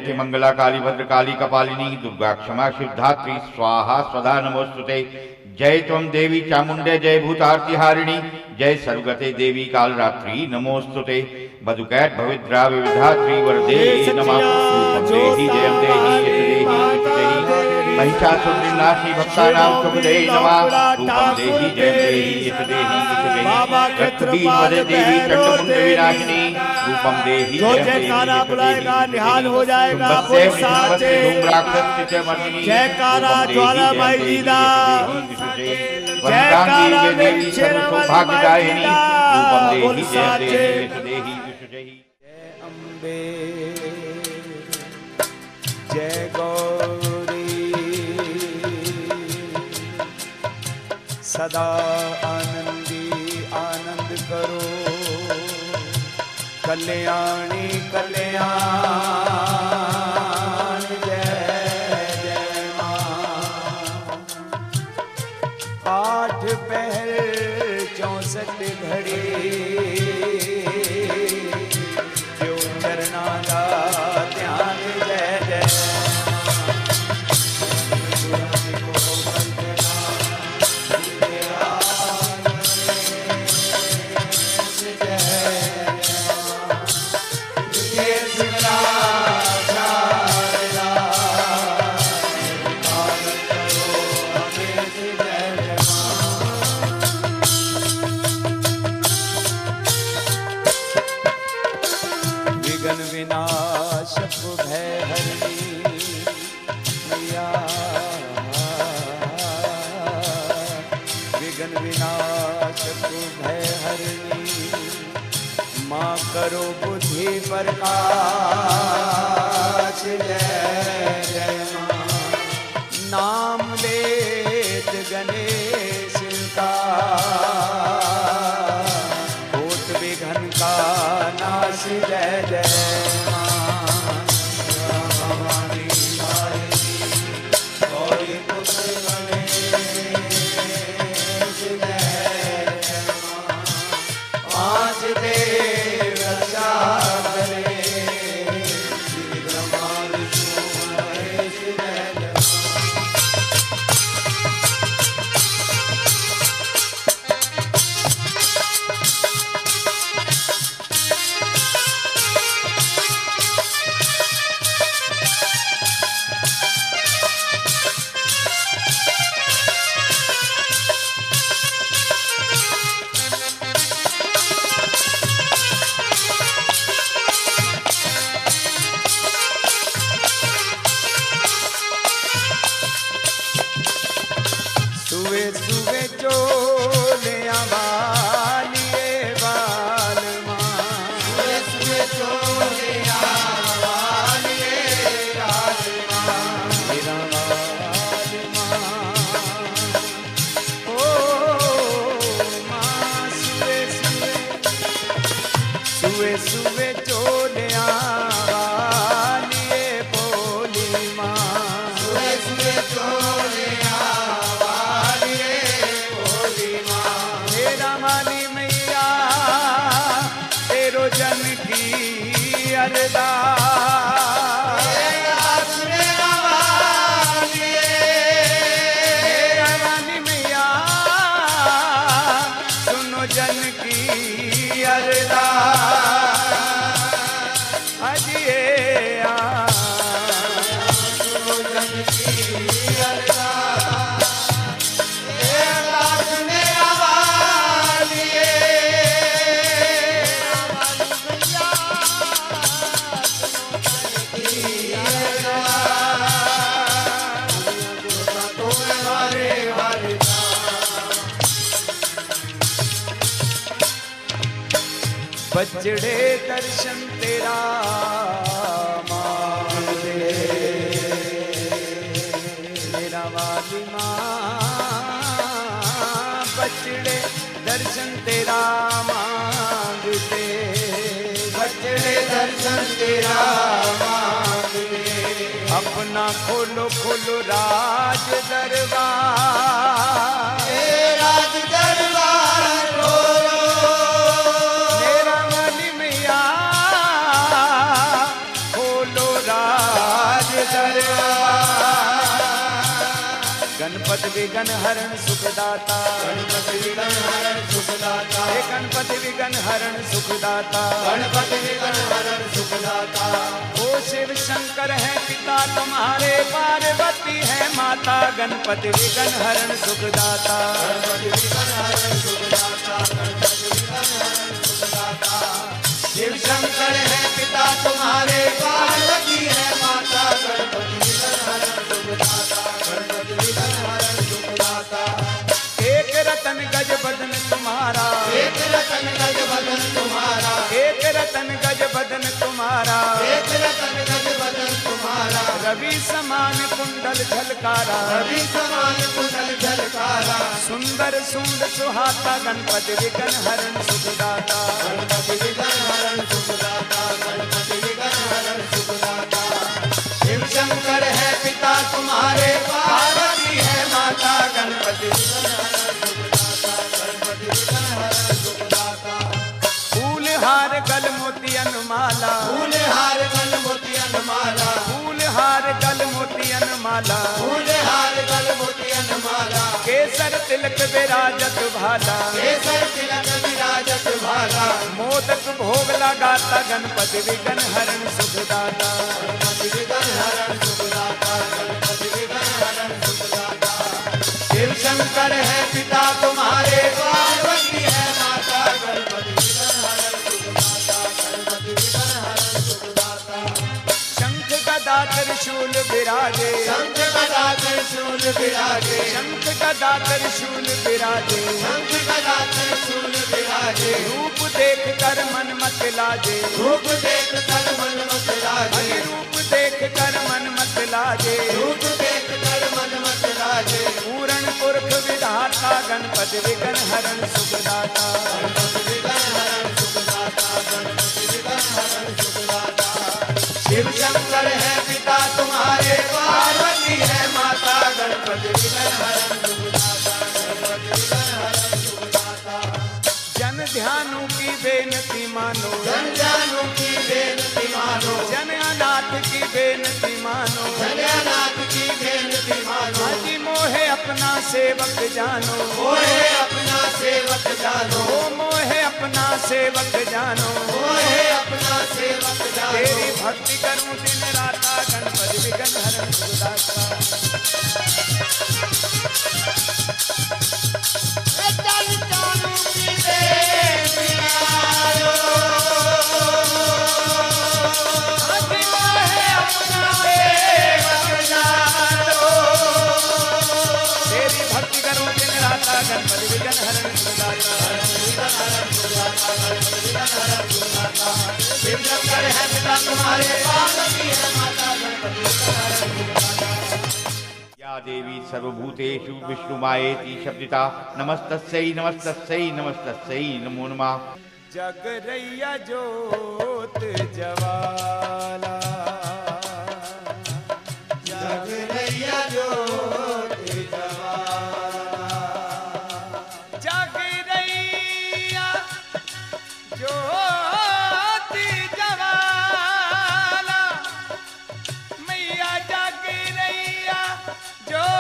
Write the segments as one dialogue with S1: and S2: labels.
S1: जयंती मंगला काली भद्रकाली कपालिनी दुर्गा क्षमा शिवधात्री स्वाहा स्वधा नमोस्तुते। जय त्वं देवी चामुंडे जय भूतार्ति हारिणी जय सर्वगते देवी कालरात्रि नमोस्तुते। मधुकैट भविद्रा विविधात्री वरदे नमः। देहि जयं देहि यत देहि महिषासुरनिर्नाशी भक्तानां शुभदे नमः। रूपं देहि जयं देहि यत देहि रक्तबीज वदे देहि चंडमुंड विनाशिनी। रूपम देहि
S2: जो जयकारा बुलाएगा निहाल हो जाएगा। बोल साचे जयकारा ज्वालामाई जीदा जयकारा देवी सौभाग्यदायिनी। बोल साचे जय अम्बे जय गौरी सदा आनंदी आनंद करो कल्याणी कल्याण जय जय मां। 8 पहर 64 घड़ी जो चरना का ध्यान जय जय विनाशक भय हरणी मैया। विघ्न विनाशक भय हरणी माँ करो बुद्धि प्रकाश जय जय माँ। नाम लेत गणेश का भूत विघ्न का नाश जय जय बचड़े दर्शन तेरा मांगते मेरा वाली माँ। बचड़े दर्शन तेरा मांगते बचड़े दर्शन तेरा मांगते। अपना खोलो खोलो राज दरबार राज दरबार खोलो मेरा वाली मैया खोलो राज गणपति विघ्न हरण सुखदाता,
S3: गणपति विघ्न हरण सुखदाता,
S2: हे गणपति विघ्न हरण सुखदाता,
S3: गणपति विघ्न हरण सुखदाता।
S2: ओ शिव शंकर है पिता तुम्हारे, पार्वती है माता, गणपति विघ्न हरण सुखदाता,
S3: गणपति विघ्न हरण सुखदाता, गणपति विघ्न हरण सुखदाता। शिव शंकर है पिता तुम्हारे, पार्वती है माता, गणपति विघ्न हरण सुखदाता, गणपति विघ्न हरण सुखदाता।
S2: एक रतन गज बदन तुम्हारा,
S3: एक रतन गज बदन तुम्हारा,
S2: एक रतन गज बदन तुम्हारा,
S3: एक रतन गज बदन तुम्हारा।
S2: रवि समान कुंडल झलकारा,
S3: रवि समान कुंडल झलकारा,
S2: सुंदर सूंड सुहाता, गणपति विघ्न हरण सुखदाता,
S3: गणपति विघ्न हरण सुखदाता, गणपति विघ्न हरण सुखदाता। शिव शंकर है पिता तुम्हारे, पार्वती है माता, गणपति विघ्न हरण सुखदाता, गणपति विघ्न हरण सुखदाता।
S2: फूल हार गल मोतियन माला,
S3: फूल हार गल मोतियन माला,
S2: फूल हार गल मोतियन माला,
S3: फूल हार गल मोतियन माला।
S2: केसर तिलक विराजत भाला,
S3: केसर तिलक विराजत भाला,
S2: मोदक भोग लगाता, गणपति विघ्न हरण सुखदाता,
S3: गणपति विघ्न हरण सुखदाता, गणपति विघ्न हरण सुखदाता। शिव शंकर है पिता तुम्हारे, पार्वती है माता, गणपति विघ्न हरण सुखदाता, गणपति विघ्न हरण सुखदाता।
S2: शंख गदा त्रिशूल विराजे,
S3: शंख गदा त्रिशूल विराजे,
S2: शंख गदा त्रिशूल विराजे,
S3: शंख गदा त्रिशूल विराजे।
S2: रूप देख कर मन मत लाजे,
S3: रूप देख कर मन मत लाजे,
S2: रूप देख कर मन मत लाजे,
S3: रूप देख कर मन मत लाजे।
S2: पूरण पुरख विधाता, गणपति विघ्न हरण सुखदाता,
S3: गणपति विघ्न हरण सुखदाता, गणपति विघ्न हरण सुखदाता। शिव शंकर है पिता तुम्हारे, पार्वती है माता, गणपति विघ्न हरण सुखदाता, गणपति विघ्न हरण सुखदाता।
S2: जन ध्यानु की बेनती मानो,
S3: जन जानू की बेनती मानो,
S2: जन अनाथ की बेनती मानो,
S3: जन अनाथ की बेनती मानो।
S2: हाजी मोहे अपना सेवक जानो,
S3: मोहे अपना सेवक जानो,
S2: ओ मोहे अपना सेवक जानो,
S3: मोहे अपना सेवक जानो।
S2: तेरी भक्ति करूं दिन राता, गणपति विघ्न हरण सुखदाता। हाजी मोहे अपना सेवक जानो, तेरी भक्ति करूं दिन राता, गणपति विघ्न हरण सुखदाता।
S3: शिव शंकर है पिता तुम्हारे, पार्वती है माता, गणपति विघ्न हरण सुखदाता।
S1: या देवी सर्वभूतेषु विष्णुमायेति शब्दिता, नमस्तस्यै नमस्तस्यै नमस्तस्यै नमो नमः।
S2: जगरैया जोत जवाला,
S3: जगरैया जोत जवाला,
S2: जगरैया जोत जवाला, मैया जगरैया जोत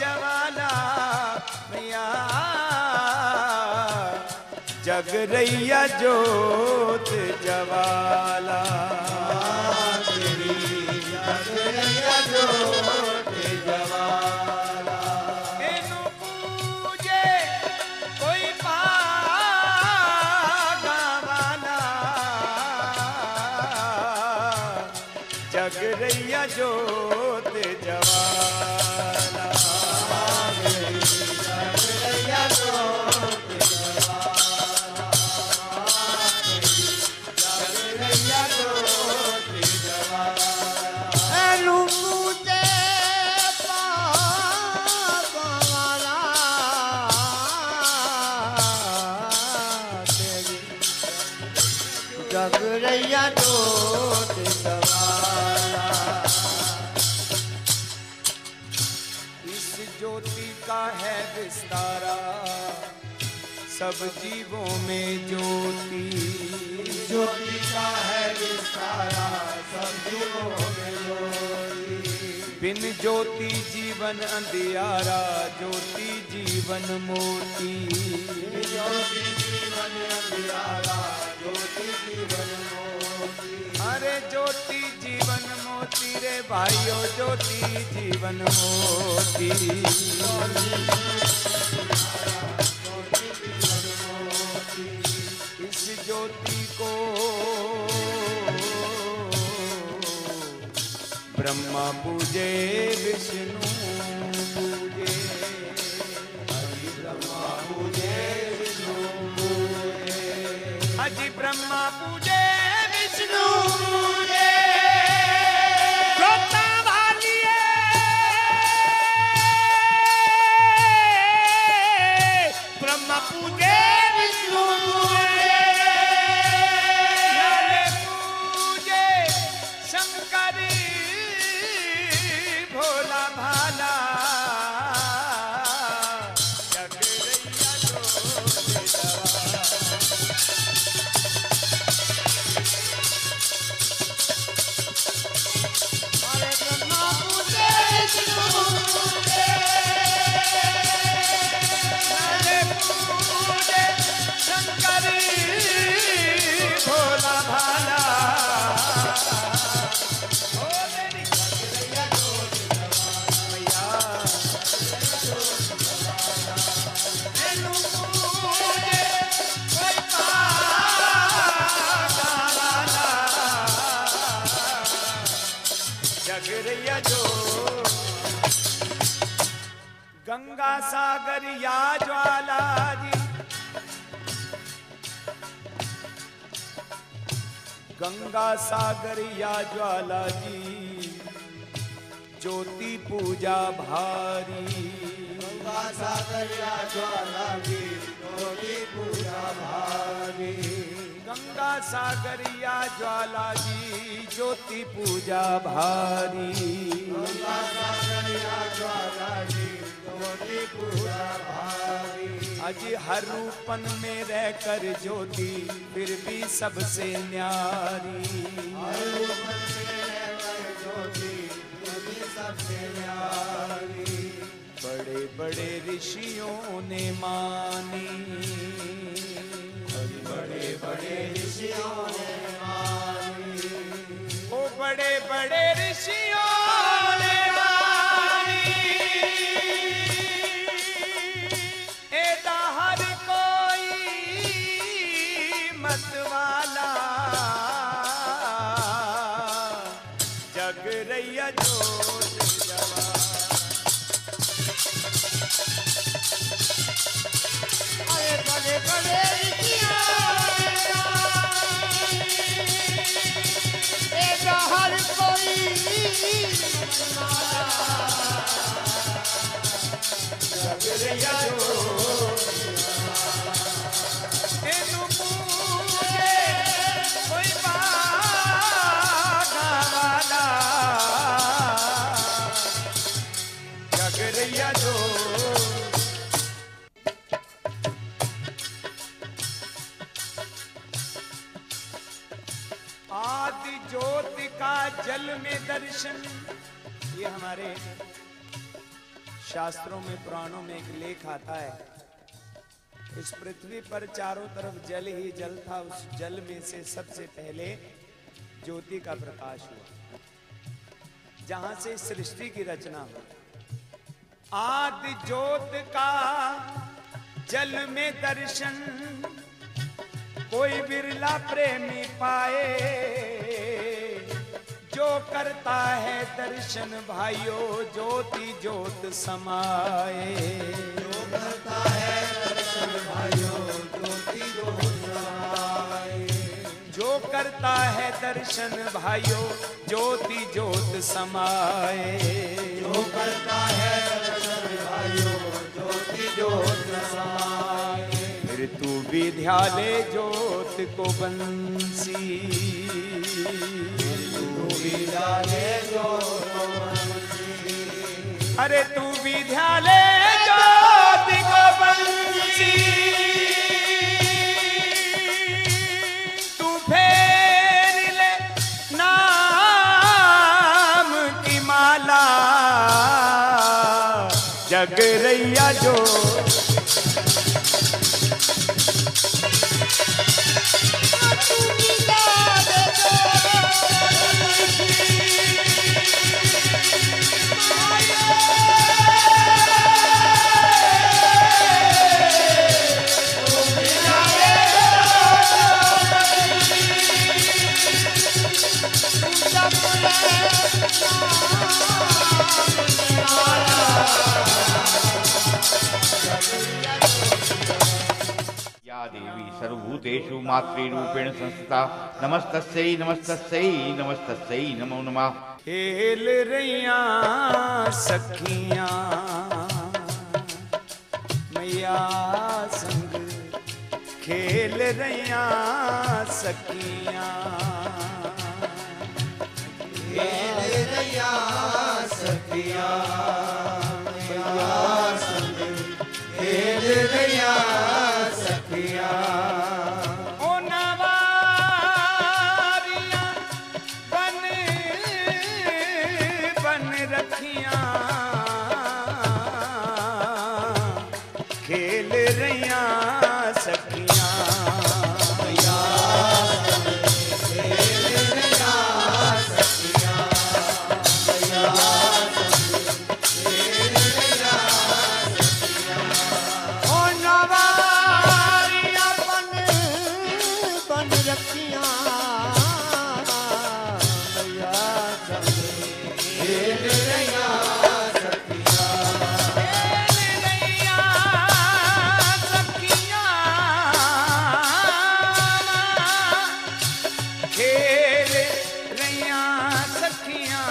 S2: जवाला, मैया जगरैया जोत जवाला।
S3: तेरी जगरैया जोत जवाला।
S2: एनु पूजे कोई पागवाना, जगरैया जोत जवाला,
S3: जगरैया जोत जवाला, जगरैया जोत जवाला। जगरैया जोत जवाला।
S2: इस ज्योति का है विस्तारा, सब जीवों में ज्योति,
S3: ज्योति का है विस्तारा, सारा सब जीवों में ज्योति।
S2: बिन ज्योति जीवन अंधियारा, ज्योति जीवन मोती।
S3: ज्योति जीवन अंधियारा, ज्योति जीवन मोती।
S2: अरे ज्योति जीवन मोती रे भाइयों, ज्योति जीवन मोती। इस ज्योति को ब्रह्मा पूजे, विष्णु पूजे,
S3: हरि ब्रह्मा पूजे, विष्णु पूजे।
S2: अजी ब्रह्मा पूजे, विष्णु पूजे। श्रोता भालिए, ब्रह्मा पूजे, विष्णु पूजे। लाले पूजे शंकरी, भोला भाला। जग रैया डोले दवा। अरे ब्रह्मा पूजे, विष्णु पूजे। लाले पूजे शंकरी, भोला भाला। ओ मेरी जगरैया डोले दवा मैया। मैनू पूजे कोई पागा वाला। जगरैया जो गंगा सागर या ज्वाला जी, गंगा सागर या ज्वाला जी, ज्योति पूजा भारी।
S3: गंगा सागर या ज्वाला जी, ज्योति पूजा भारी।
S2: गंगा सागर या ज्वाला जी, ज्योति पूजा भारी।
S3: गंगा सागर या ज्वाला जी, ज्योति पूजा भारी।
S2: अजी हर रूपन में रहकर ज्योति, फिर भी सबसे न्यारी।
S3: हर रूपन में रहकर ज्योति, ज्योति सबसे न्यारी।
S2: बड़े बड़े ऋषियों ने मानी,
S3: बड़े बड़े ऋषियों ने मानी।
S2: ओ बड़े बड़े ऋषियों ने मानी। एदा हर कोई मत वाला, जग रैया जोत जवा।
S3: अरे बड़े बड़े हर कोई
S2: जगरैया जोत एनु पूजे कोई पागा वाला। जगरैया जोत आदि ज्योति का जल में दर्शन। ये हमारे शास्त्रों में, पुराणों में एक लेख आता है। इस पृथ्वी पर चारों तरफ जल ही जल था, उस जल में से सबसे पहले ज्योति का प्रकाश हुआ, जहां से सृष्टि की रचना हुई। आदि ज्योत का जल में दर्शन, कोई बिरला प्रेमी पाए। जो करता है दर्शन भाइयों, ज्योति ज्योत समाए।
S3: जो करता है दर्शन भाइयों, ज्योति ज्योत समाए।
S2: जो करता है दर्शन भाइयों, ज्योति ज्योत समाए।
S3: जो करता है दर्शन भाइयों, ज्योति ज्योत समाए।
S2: फिर तू विद्यालय ज्योत को बंसी।
S3: विद्यालय ज्योत
S2: अरे तू विद्यालय ज्योत को बंसी। तू फेर ले जग रैया जो
S1: या देवी सर्वभूतेषु मातृरूपेण संस्थिता नमस्तस्यै नमस्तस्यै नमस्तस्यै नमो नमः।
S2: खेल रैया सखियां मैया संग खेल रैया सखियां
S3: खेल रैया सखियां मैया संग खेल रैया सखियां
S2: ओ नवारियां बन बन रखियां खेल रैया सखियां
S3: मैया खेल रैया सखियां मैया खेल रैया
S2: ओ नवारियां
S3: बन रखियां मैया खेल रैया सखियां
S2: खेल रैया सखियां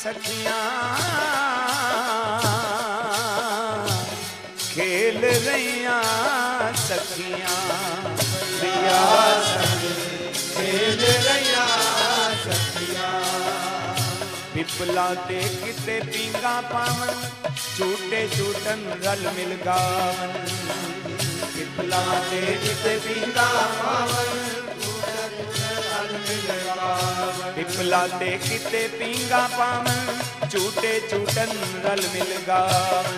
S2: सखियां खेल रैया सखियां मैया
S3: खेल रैया सखियां
S2: पिपला ते किते पींगा पावन झूठे झूठन रल मिल गावन पिपला ते किते पींगा पावन पिपला ते किते पींगा पावन झूठे झूठन रल मिल गावन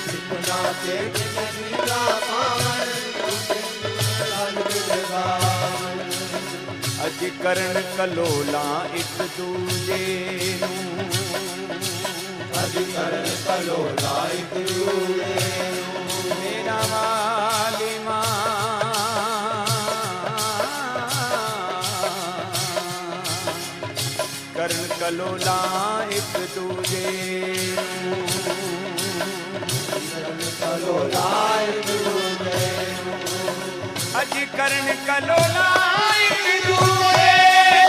S3: पिपला ते किते पींगा पावन रल मिल गावन
S2: अज करण कलोला एक दूजे नूं
S3: अज करण कलोला एक दूजे नूं
S2: मेरा वाली मां करण कलोला एक दूजे नूं
S3: कलोला एक दूजे नूं
S2: अज करण कलोला एक दूजे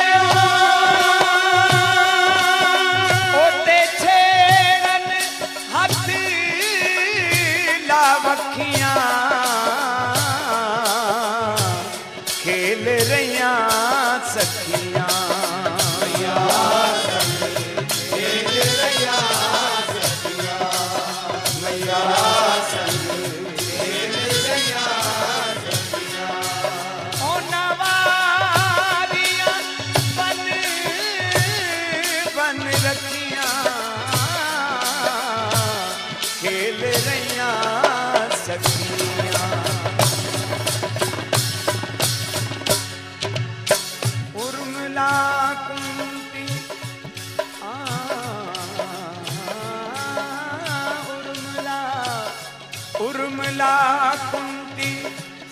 S2: नूं ओते छेड़न हथ लावखियां खेल रैया सखियां
S3: खेल रैया सखियां मैया खेल रैया सखियां
S2: ओ नवारियां बन बन रखियां खेल रैया सखियां उर्मिला कुंती उर्मिला कुंती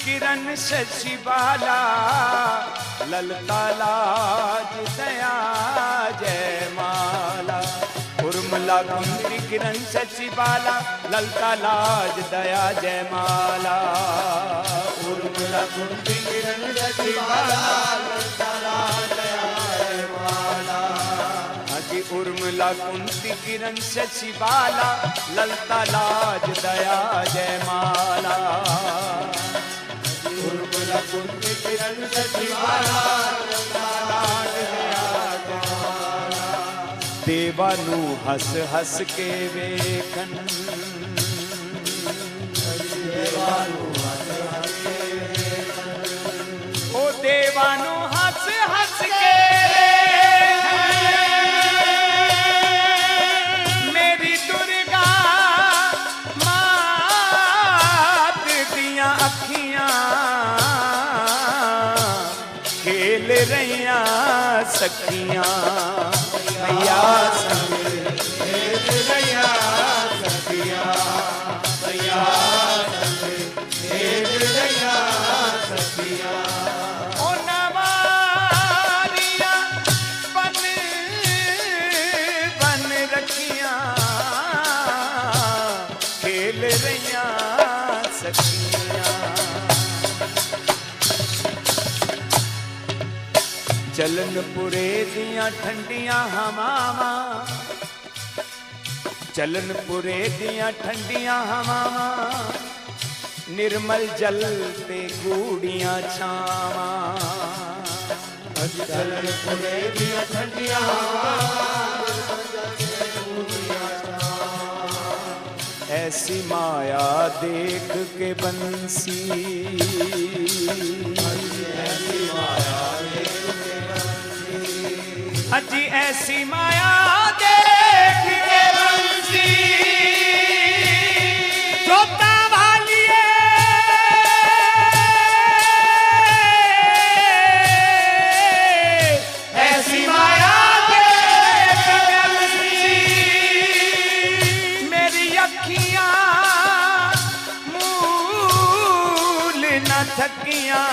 S2: किरण शशिबाला ललता लाज दया जयमाला उर्मिला कुंती किरण शशिबाला ललता लाज दया जयमाला
S3: उर्मिला कुंती किरण शशिबाला ललता लाज दया जयमाला
S2: अजी उर्मिला कुंती किरण शशिबाला ललता लाज दया जयमाला
S3: उर्मिला कुंती किरण शशिबाला ललता लाज दया जयमाला
S2: देवानू हस हस के वेखन
S3: देवानू हस हस के
S2: ओ देवानू हस हस के मेरी दुर्गा सखियां मैया संग
S3: भेज रैया सखिया मैया संग भेज रैया सखिया
S2: ओ नवारिया बन बन रखियां खेल रैया सखियां चलनपुरे दियां ठंडियां हवावां चलनपुरे दियां ठंडियां हवावां निर्मल जल ते गूढ़ियां छावां
S3: चलनपुरे दियां ठंडियां
S2: ऐसी माया देख के बंसी
S3: ऐसी माया
S2: अजी ऐसी माया देख के बंसी जोता वालिए ऐसी माया देख के बंसी मेरी अखियां मूल न थकियां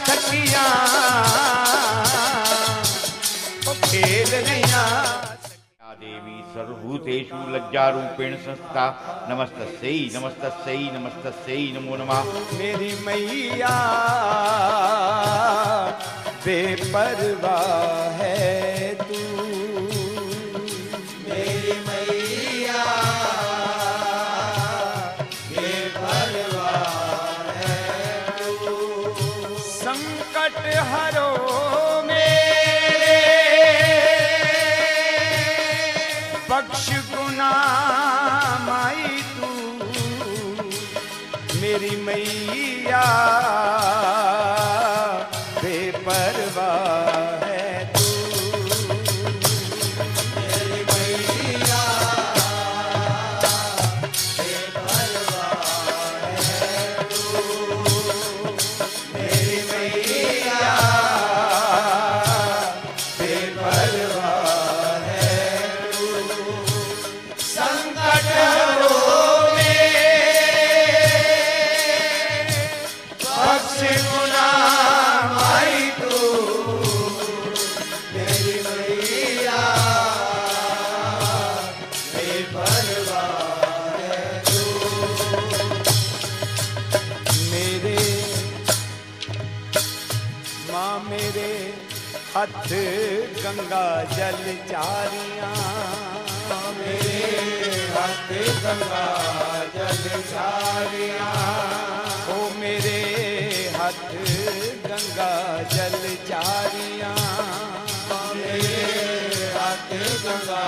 S2: थकियां खेल रैया
S1: देवी सर्वभूतेषु लज्जारूपेण संस्था नमस्तस्यै नमस्तस्यै नमस्तस्यै नमो नमः।
S2: मेरी मैया बेपरवाह है तू
S3: मेरी मैया बेपरवाह है तू
S2: संकट हरो मेरे बख्श गुना माई तू मेरी मैया बेपरवाह है तू
S3: मेरी मैया बेपरवाह है तू मेरी मैया बेपरवाह है तू संकट हरो बख्श गुना माई तू मेरी मैया बेपरवाह है तू
S2: मेरे माँ मेरे हथ गंगा जल चारियां
S3: मेरे हाथ गंगा जल चारिया
S2: ओ मेरे हथ गंगा जल चारियां
S3: मेरे हाथ गंगा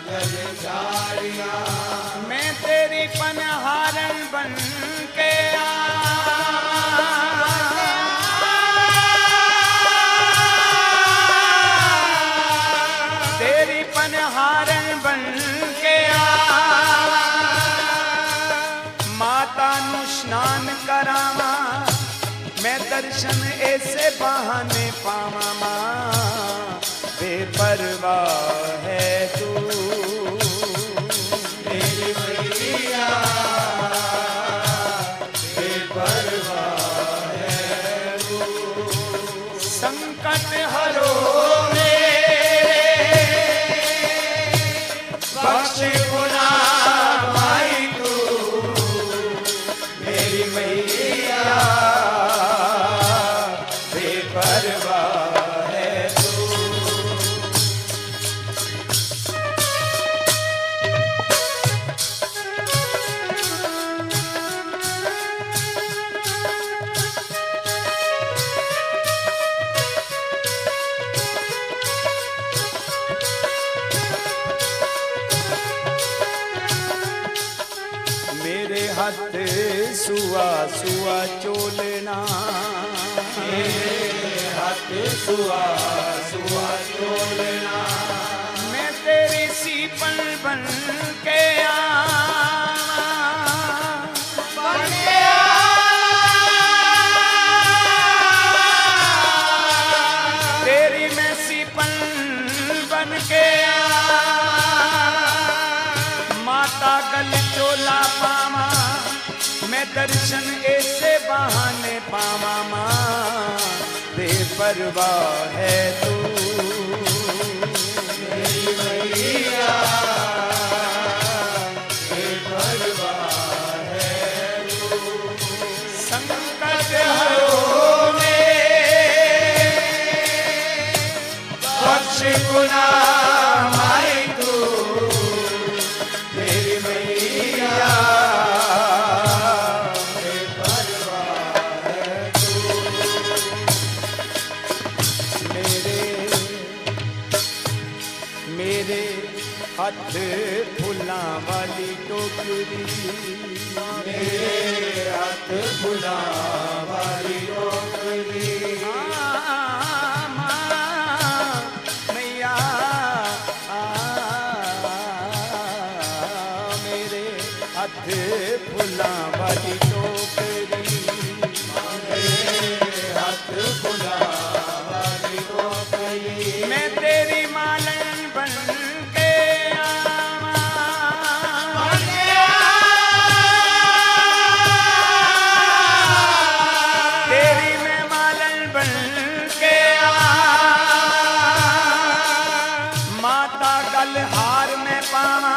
S3: जल चारिया
S2: मैं तेरी पनहारन बन के तेरी पनहारन बन के माता नु स्नान करावा मैं दर्शन ऐसे बहाने पावा मां बेपरवाह है तू
S3: मेरी मैया बेपरवाह है तू
S2: संकट हरो
S3: बख्श गुना माई तू मेरी मैया बेपरवाह है तू
S2: सुआ सुआ चोलना,
S3: मेरे हाथ सुआ सुआ चोलना,
S2: मैं तेरी सीपन बन के तेरी मैं सीपन बन के माता गल चोला पावा, मैं दर्शन ऐसे बहाने पावा माँ, बेपरवाह है तू
S3: मेरी मैया, बेपरवाह है तू,
S2: संकट हरो में
S3: बख्श गुना माई तू, मेरी मैया,
S2: मेरे हाथ फूला वाली टोकरी,
S3: मेरे हाथ फूला वाली टोकरी,
S2: मैया मेरे हाथ फूला वाली टोकरी,
S3: मेरे हाथ फूला वाली टोकरी,
S2: मैं तेरी मालन बन के तेरी मैं मालन बन के माता गल हार में पावा,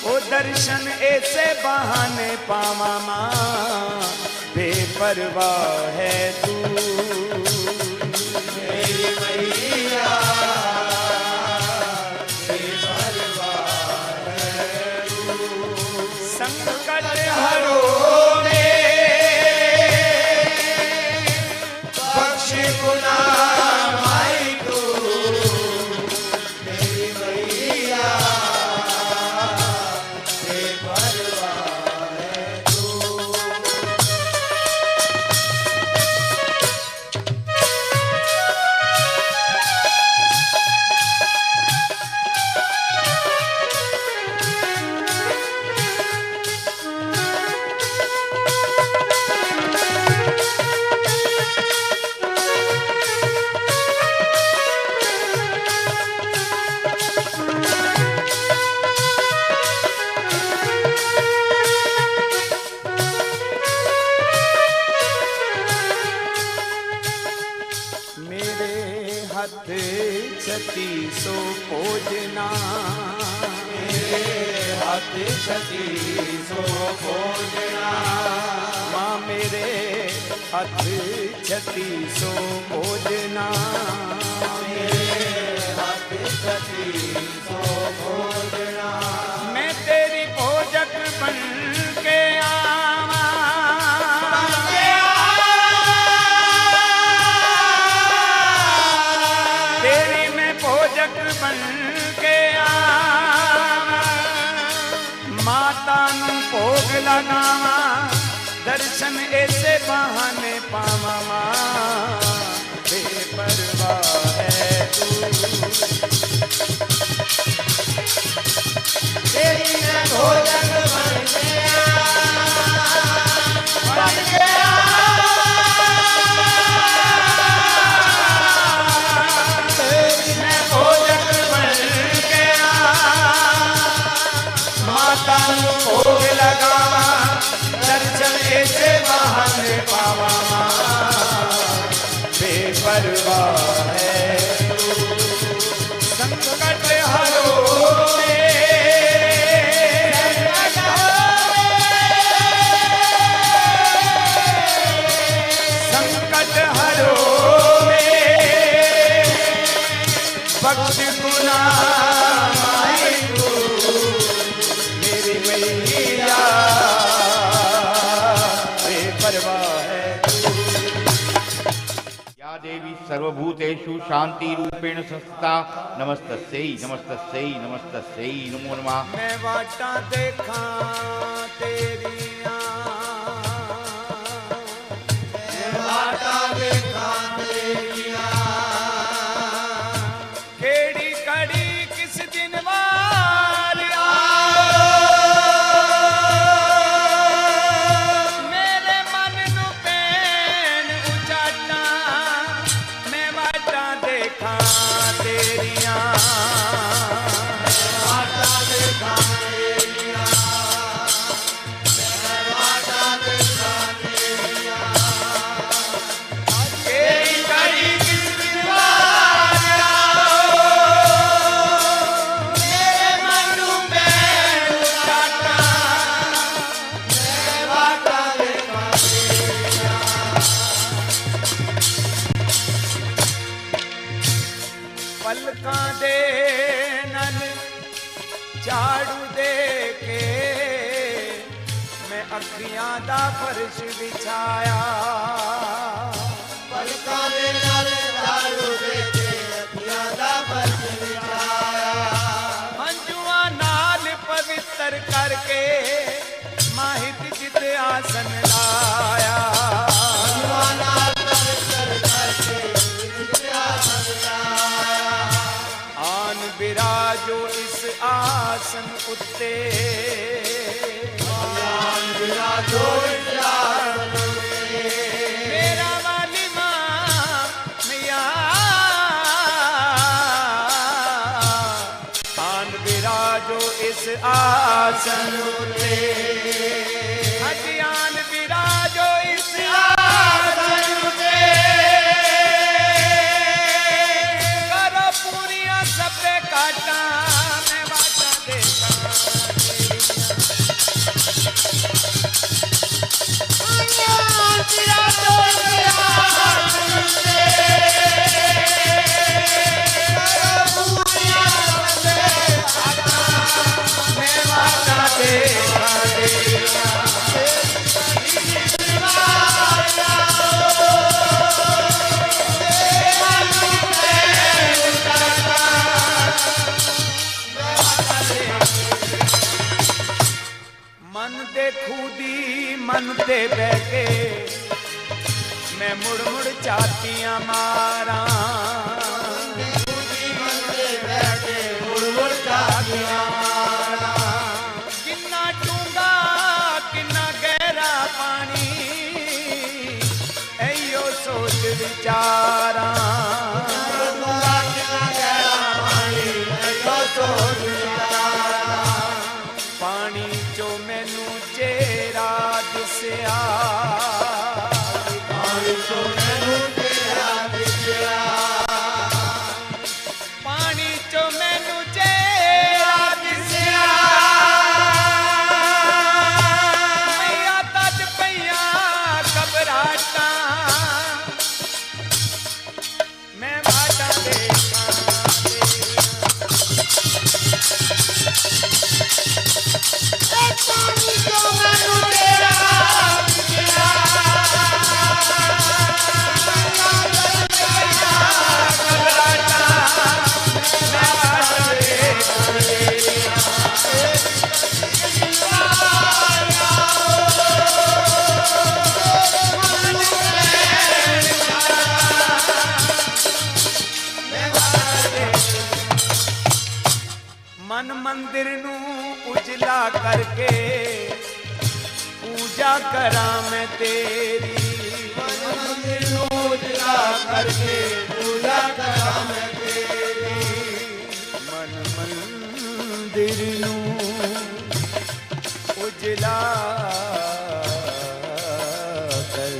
S2: ओ दर्शन ऐसे बहाने पावा माँ, बेपरवाह है तू
S3: मेरी मैया, बेपरवाह है तू,
S2: संकट हरो में
S3: बख्श गुना माई तू, मेरी मैया, बेपरवाह है तू,
S2: मेरे हाथ छती सो भोजना,
S3: मेरे हाथ छती सो भोजना,
S2: माँ मेरे हाथ छती सो भोजना,
S3: मेरे हाथ छती सो भोजना,
S2: मैं तेरी भोजक बन के आवा, तेरी मैं भोजक बन के आवा, माता नू भोग लगावा, दर्शन ऐसे बहाने पावा माँ, बेपरवाह है तू
S3: तेरी मैं भोजन बन गया, बन गया,
S2: तेरी मैं भोजक बन गया, माता नू भोग लगावा, दर्शन ऐसे बहाने पावा बेपरवाह है तू, संकट हरो संकट हरो बख्श गुना माई तू, मेरी मैया, बेपरवाह है तू।
S1: या देवी सर्वभूतेषु शांति रूपेण संस्थिता, नमस्तस्यै नमस्तस्यै नमस्तस्यै नमो नमः।
S2: मैं वाटा देखा तेरिया, पलकां दे नल झाड़ू दे के मैं अखियां दा फर्श बिछाया
S3: पलकां दे नाल झाड़ू दे के अखियां दा फर्श बिछाया
S2: मंजुआ नाल पवित्र करके माहित जित आसन लाया
S3: मंजुआ नाल पवित्र करके जित आसन लाया
S2: आन बिराजो इस आसन उत्ते
S3: आन बिराजो इस आसन उत्ते
S2: मेरा वाली मां मैया आन बिराजो इस आसन उत्ते अजी आन बिराजो इस आसन उत्ते करो पूरियां सबे काटा मैं बाटा देखा मन दे खूदी मन ते बैठे मैं मुड़ मुड़ चातियां मारा किन्ना डूंगा किन्ना गहरा पानी ऐयो सोच विचारा पानी चो मैनू चेहरा दिसया पानी चो मैनू चेहरा दिसया पानी चो मैनू चेहरा दिसया मैया तज पईया घबराहटा मैं बाटा देखा मन मंदिर नू उजला करके पूजा करा मैं तेरी
S3: मंदिर नू उजला करके पूजा करा मैं तेरी
S2: मन मंदिर नू उजला कर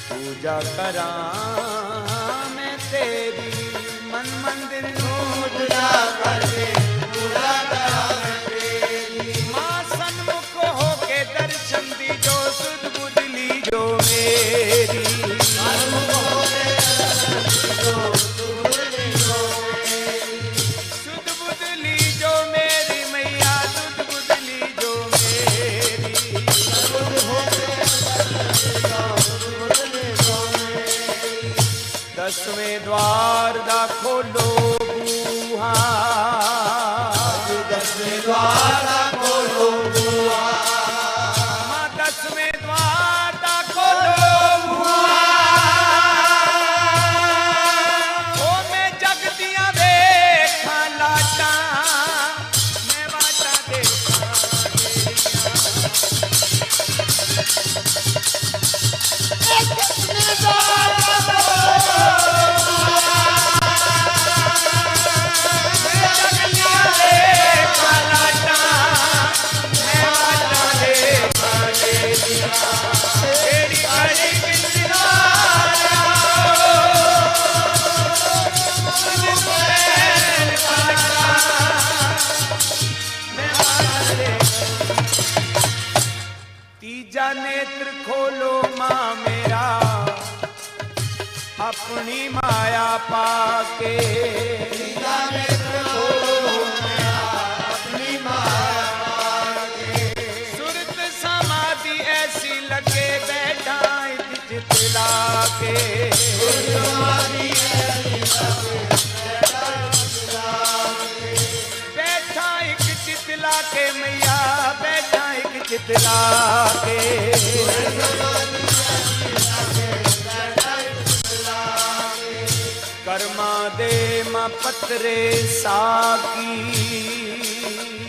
S2: पूजा करा मैं तेरी मन मंदिर नू
S3: उजला करके पूजा करा मैं तेरी
S2: मां सन्मुख होके दर्शन दी जो सुध बुध ली जो मेरी सुध बुध ली जो मेरी मैया सुध बुध ली जो मेरी 10वें द्वार दा खोलो बूहा
S3: 10वें द्वार दा खोलो बूहा
S2: मां 10वें द्वार दा खोलो बूहा ओ मैं जग दियां वेखां लाटां मैं वाटा देखा तीजा नेत्र खोलो मां मेरा अपनी माया पाके
S3: सीधा नेत्र खोलो मेरा अपनी माया पाके।
S2: सुरत समाधि ऐसी लगे बैठा एक चितला के
S3: समाधि ऐसी लगे
S2: बैठा एक चितला के मैया बैठा एक चितला के कर्मा दे माँ पत्रे साकी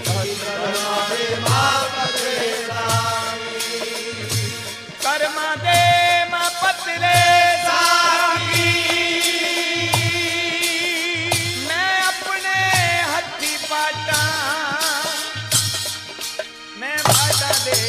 S3: कर्मा दे माँ पत्रे साकी।
S2: कर्मा दे माँ पत्रे साकी मैं अपने हथी पाटा मैं पाटा दे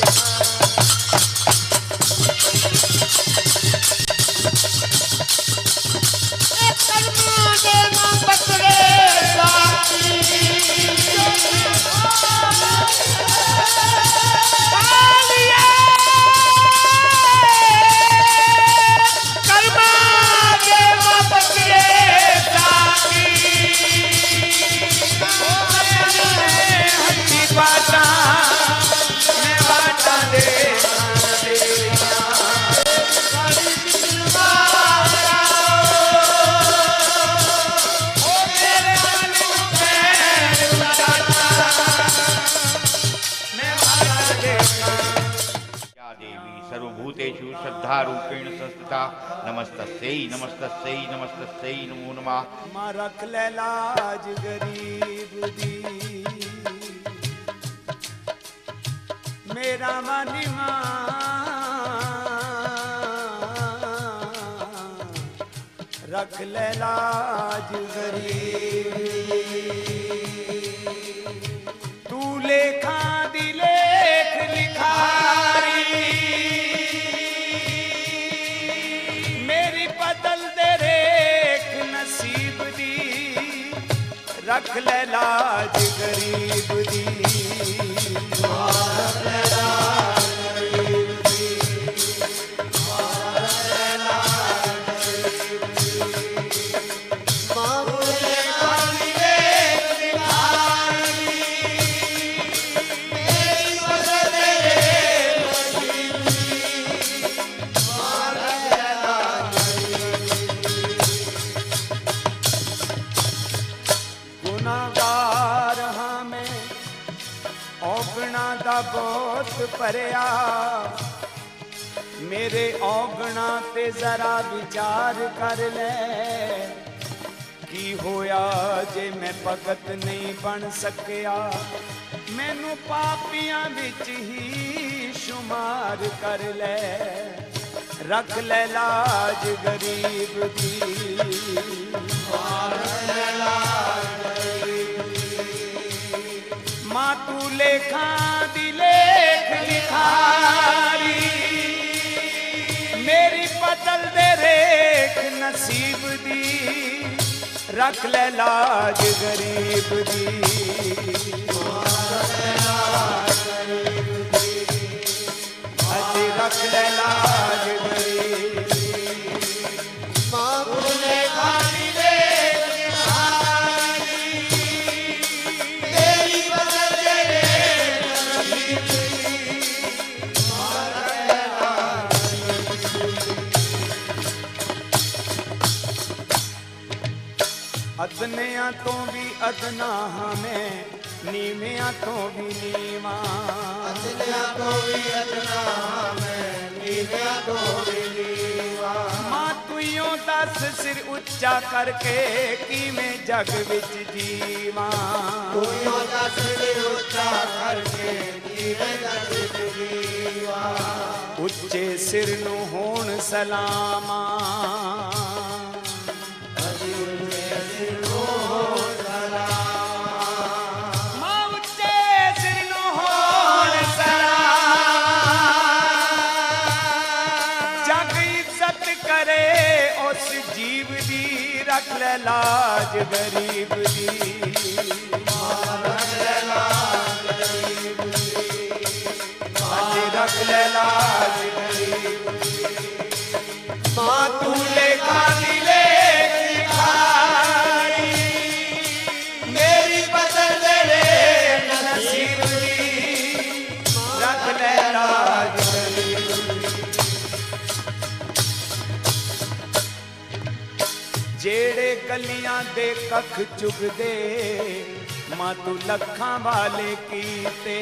S2: सर्वभूतेषु श्रद्धारूपेण संस्थिता नमस्तस्यै नमस्तस्यै नमस्तस्यै नमो नमः। माँ रख ले लाज गरीब दी मेरा मानी माँ रख ले लाज गरीब तू लेखा दी लेख लिखारी रख ले लाज गरीब दी रख ले लाज गरीब दी रख ले लाज गरीब दी माँ बोले खाली लेख लिखारी मेरी मदद रे नसीब दी रख ले लाज गुनाहगार हाँ मैं औगणा दा बहुत भरिया मेरे औगणा ते जरा विचार कर ले की होया जे मैं भगत नहीं बन सकिया मैनू पापियां विच ही शुमार कर ले रख ले लाज गरीब दी माँ तू लेखा दी लेख लिखारी मेरी बदल दे रेख नसीब दी रख ले लाज गरीब दी अजी रख ले लाज गरीब माँ तू लेखा दी लेख लिखारी अदनिया तो भी अदना हमें नीमिया तो भी नीमा
S3: अदनिया तो भी अदना हमें नीमिया तो भी नीमा
S2: माँ तुइयों दस सिर उच्चा करके की में जग विच जीवा
S3: तुइयों दस सिर उच्चा करके की में जग विच जीवा
S2: उच्चे सिर नू होण सलामा रख ले लाज गरीब दी रख ले लाज गरीब दी रख ले लाज गरीब दी माँ तू लेखा दी जेड़े गलियां दे कख चुगदे मां तू लखां वाले कीते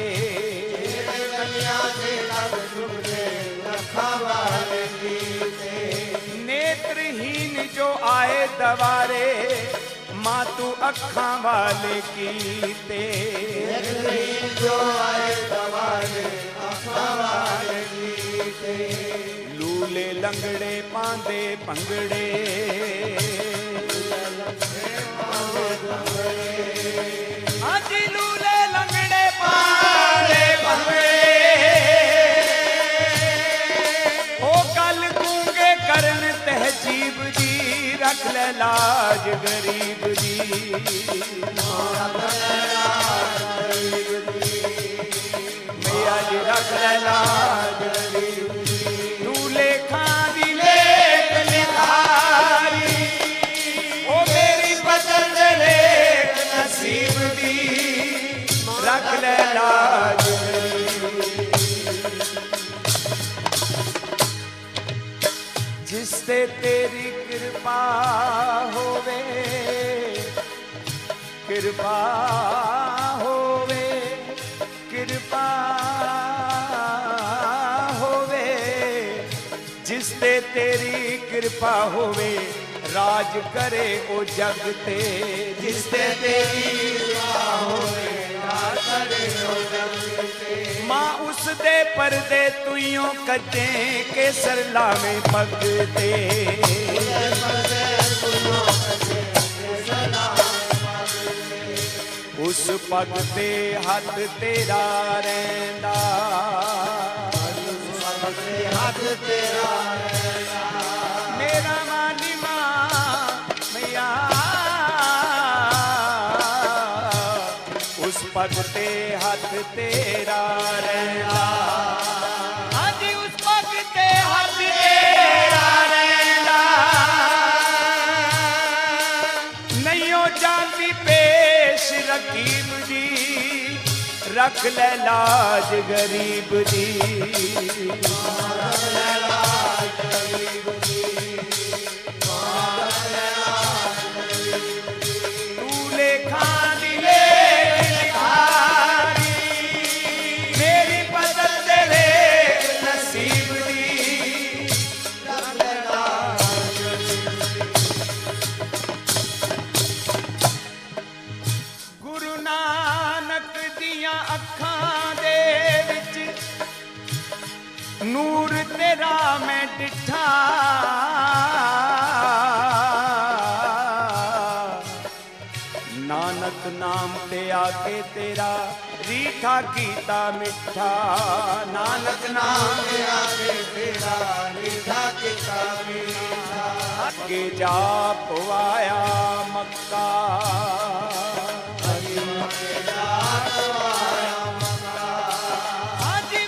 S3: गलियां दे कख चुगदे लखां वाले कीते
S2: नेत्रहीन जो आए दवारे मां तू अखां वाले कीते
S3: नेत्रहीन जो आए दवारे अखां वाले कीते
S2: लूले लंगड़े पांदे भंगड़े हाजी लूले लंगड़े पांदे भंगड़े ओ गल गूंगे करन तहजीब दी रख ले लाज गरीब दी मैया जी रख ले लाज गरीब तू लेखा दी लेख लिखारी ओ मेरी पसंद लेख नसीब दी रख ले लाज जिस ते तेरी कृपा होवे कृपा होवे कृपा होवे जिस ते तेरी कृपा होवे राज करे ओ जग ते
S3: जिस ते तेरी कृपा होवे राज करे ओ जग ते
S2: मां उस दे पर्दे तुइयों कटे के सरला में पगते उस पग ते हथ तेरा रैंदा
S3: हाथ तेरा
S2: मेरा मानी मां मैया उस पग ते हथ तेरा रैंदा हाजी उस पग ते हथ तेरा रैंदा नैयो जानती पेश रकीब दी रख ले लाज गरीब दी तू लेखा दी लेख लिखारी मेरी पसंद लेख नसीब दी गुरु नानक दियां अखां दे विच नूर तेरा मैं डिठा नानक नाम ते आके तेरा रीठा कीता मिठा नानक नाम
S3: नाम आके तेरा रीठा कीता मीठा
S2: अगे जा पवाया मक्का हाजी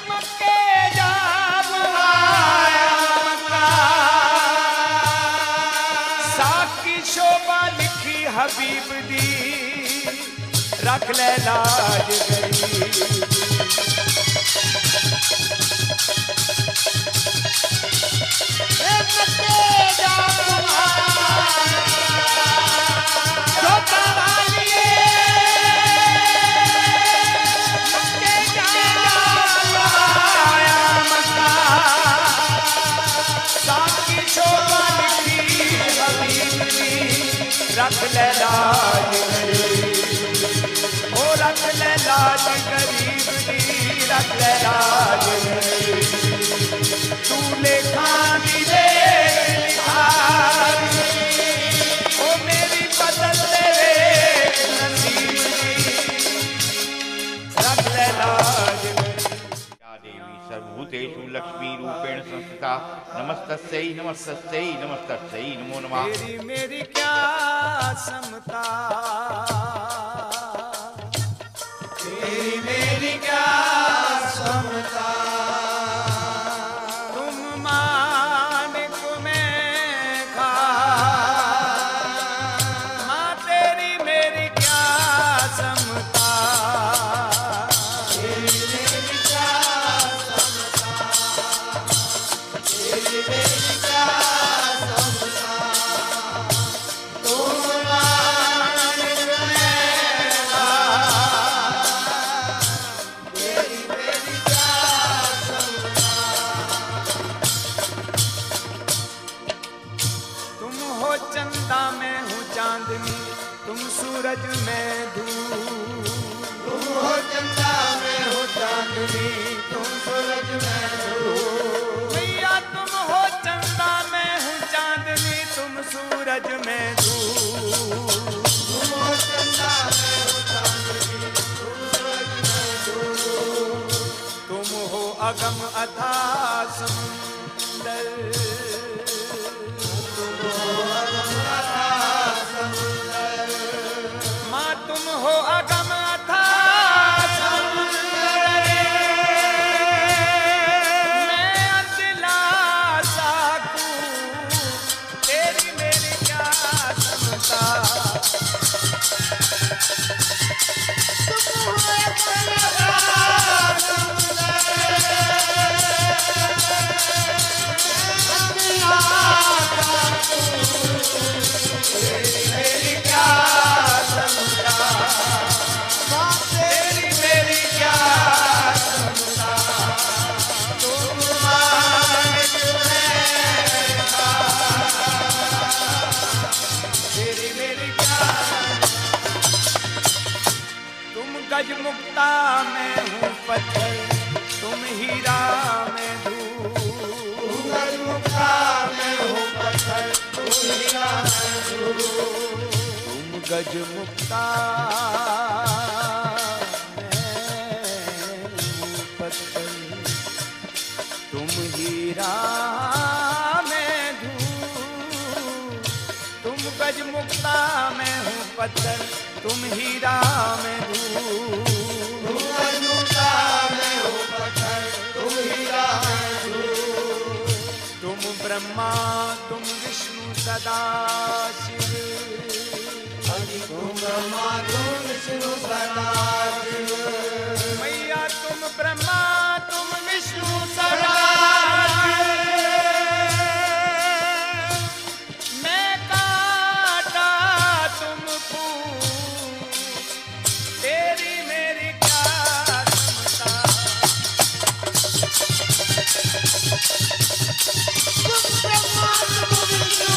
S2: मक्के जा पवाया मक्का साकी शोभा लिखी हबीब दी रख ले लाज गरीब मक्के जा छोटा वालिए मक्के जा पवाया मक्का साकी शोभा लिखी हबीब दी रख ले लाज गरीब ओ रख ले लाज गरीब दी रख ले लाज गरीब तू लेखा दी लेख लिखारी ओ मेरी बदल ले नसीब दी रख ले लाज
S1: या देवी सर्वभूतेषु लक्ष्मी रूपेण संस्थिता नमस्तस्यै नमस्तस्यै नमस्तस्यै नमो नमः
S2: तेरी मेरी क्या समता
S3: तेरी मेरी क्या समता
S2: तुम मानिक में खा माँ तेरी मेरी क्या समता
S3: तेरी मेरी क्या समता तेरी मेरी क्या समता
S2: चांदनी तुम सूरज मैं धूप।
S3: तुम हो चंदा मैं हो चांदनी तुम सूरज मैं धूप।
S2: मैया तुम हो चंदा मैं हूँ चांदनी तुम सूरज मैं धूप।
S3: तुम हो चंदा मैं हो चांदनी तुम सूरज मैं धूप।
S2: तुम हो अगम अथाह समुंदर।
S3: तुम हो अगम अथाह समुंदर।
S2: माँ तुम हो अगम अथाह समुंदर। मैं अंधला साकू तेरी मेरी क्या समता।
S3: तुम हो अगम अथाह समुंदर। तेरी मेरी क्या समता। तेरी मेरी क्या समता। तुम मालिक मैं
S2: तेरी मेरी क्या। तुम गज मुक्ता मैं हूँ पत्थर तुम हीरा मैं धूप।
S3: तुम गजमुक्ता मैं हूँ पत्थर तुम हीरा मैं धूप।
S2: तुम गज मुक्ता मैं हूँ पत्थर तुम हीरा मैं धूप। तुम गज मुक्ता मैं हूँ पत्थर तुम हीरा मैं धूप।
S3: तुम गजमुक्ता मैं हूँ पत्थर तुम हीरा मैं धूप।
S2: तुम ब्रह्मा तुम विष्णु सदा शिव।
S3: तुम ब्रह्मा तुम विष्णु सदा शिव।
S2: मैया तुम ब्रह्मा तुम विष्णु सदा शिव। मैं काटा तुम फूल तेरी मेरी क्या समता।
S3: तुम ब्रह्मा तुम विष्णु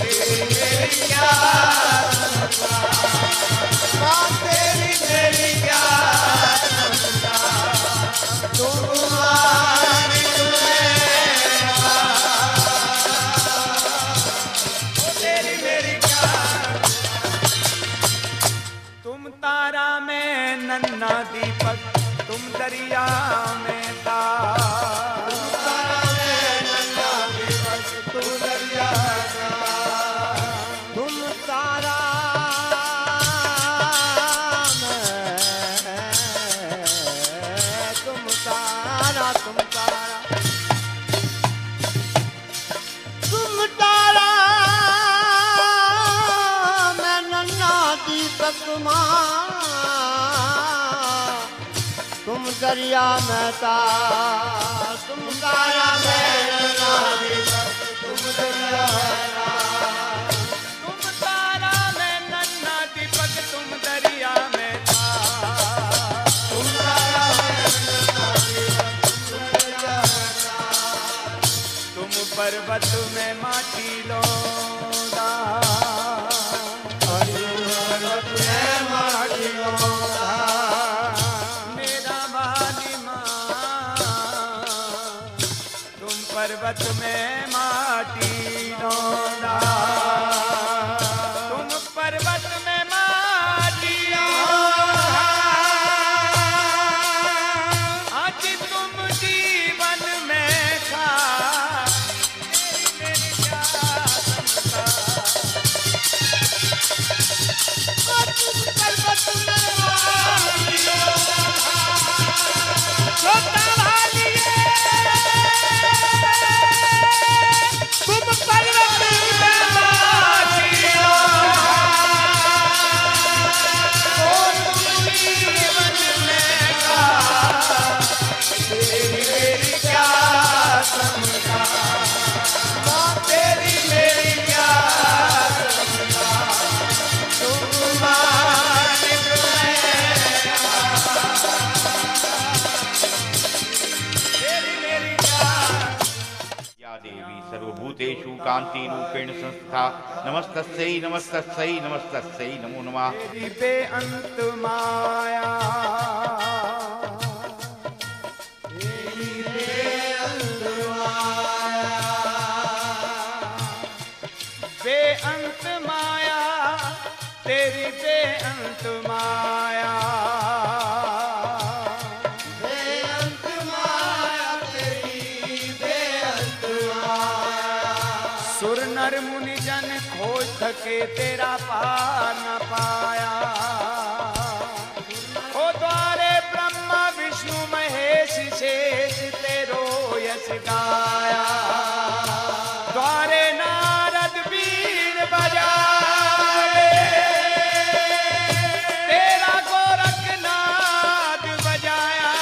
S3: तेरी मेरी क्या समता। तेरी मेरी क्या समता। तुम मालिक
S2: तेरी मेरी क्या। तुम तारा में नन्हा दीपक तुम दरिया में तार।
S3: तुम दरिया
S2: तुम तारा तुम तारा तुम तारा
S3: तुम तारा मैं नन्हा दीपक माँ। तुम दरिया में तार। तुम तारा मैं नन्हा दीपक तुम दरिया में तार।
S2: तुम तारा में नन्हा दीपक तुम दरिया में तार।
S3: तुम तारा मैं नन्हा दीपक तुम दरिया में तार।
S2: तुम पर्वत में माटी लोदा।
S3: पर्वत में माटी लोदा।
S2: मेरा वाली माँ तुम पर्वत में माटी लोदा। तुम पर्वत में माटी लोदा। आज तुम जीवन में खा तेरी मेरी क्या समता।
S3: तुम पर्वत में माटी लोदा।
S2: छोटा वाली
S1: भूतेषु कांति रूपेण संस्था। नमस्तस्यै नमस्तस्यै नमस्तस्यै नमो नमः।
S2: तेरी बेअंत माया,
S3: तेरी बेअंत माया,
S2: बेअंत माया, तेरी बेअंत माया,
S3: बेअंत माया, तेरी बेअंत माया।
S2: सुर नर मुनि जन खोज थके तेरा पार न पाया। ओ द्वारे ब्रह्मा विष्णु महेश शेष तेरो यश गाया। द्वारे नारद बीन बजाए, तेरा गोरखनाथ बजाया।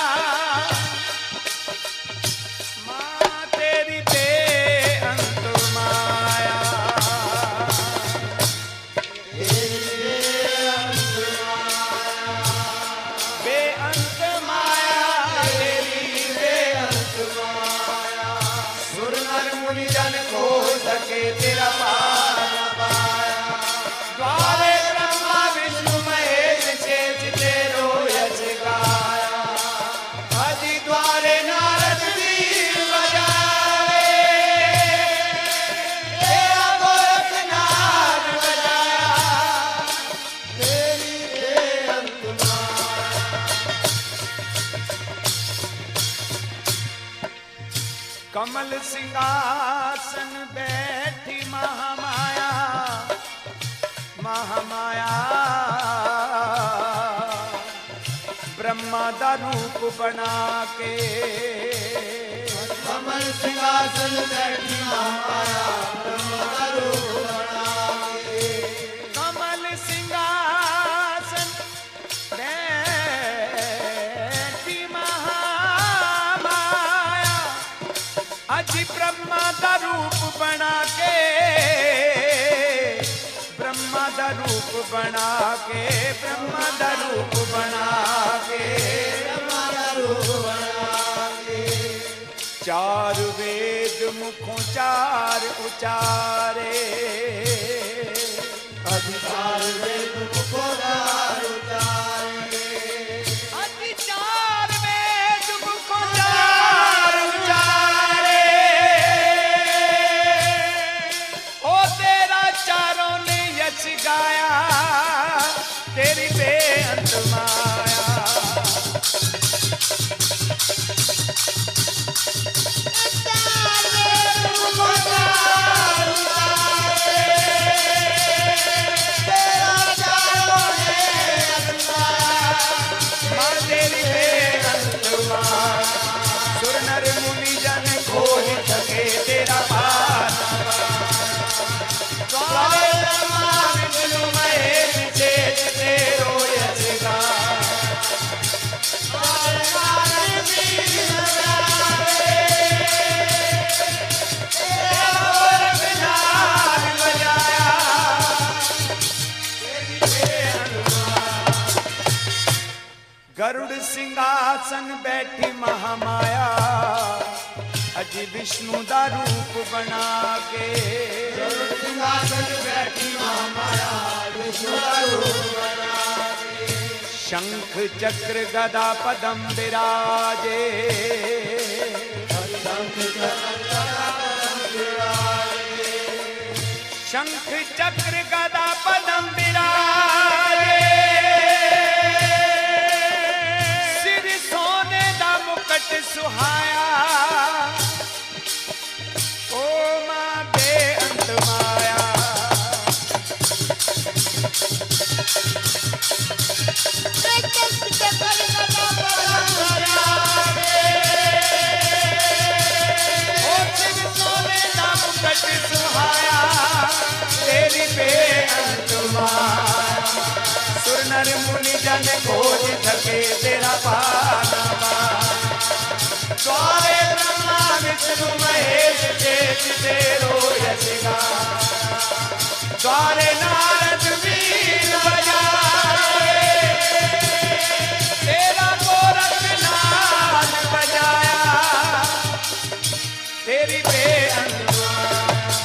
S2: माँ तेरी बेअंत माया, बेअंत माया, तेरी बेअंत माया। सुर नर मुनि जन खोज सके तेरा पार न पाया। द्वारे ब्रह्मा विष्णु महेश शेष तेरो यश गाया। अति द्वारे नारद बीन बजाए, तेरा गोरखनाथ बजाया।
S3: तेरी बेअंत माया,
S2: कमल सिंहासन बैठी महामाया, महामाया। ब्रह्मा दा रूप बना के,
S3: कमल सिंहासन बैठी महामाया, ब्रह्मा का रूप बना के।
S2: कमल सिंहासन बैठी महामाया। अज ब्रह्मा दा रूप बना के, ब्रह्मा दा रूप बना के, ब्रह्मा दा रूप बना के,
S3: ब्रह्मा का रूप बना के।
S2: चार वेद मुखों चार उचारे।
S3: अधिकार वेद मुखोद्गार उचारे।
S2: अति चार वेद मुखों चार उचारे। ओ तेरा चारों ने यश गाया, तेरी बेअंत माया। माँ तेरी बेअंत माया। सुर नर मुनि जन खोज सके तेरा पार न पाया। द्वारे ब्रह्मा विष्णु महेश शेष तेरो यश गाया। द्वारे नारद बीन बजाए, तेरा गोरखनाथ बजाया। तेरी बेअंत माया। गरुड़ सिंहासन बैठी महामाया। अजी विष्णु दा रूप बना के,
S3: सिंहासन बैठी महामाया, विष्णु का रूप बना के।
S2: शंख चक्र गदा पदम विराजे।
S3: शंख चक्र पद्म विराजे।
S2: शंख चक्र गदा पदम विराजे। सिर सोने दा मुकुट सुहाया। ओ मां बेअंत माया। ओ सिर सोने दा मुकुट सुहाया, तेरी बेअंत माया। सुर नर मुनि जन खोज सके तेरा पार न पाया। द्वारे ब्रह्मा विष्णु महेश शेष तेरो यश गाया। द्वारे नारद बीन बजाए, तेरा गोरखनाथ बजाया। तेरी बेअंत माया।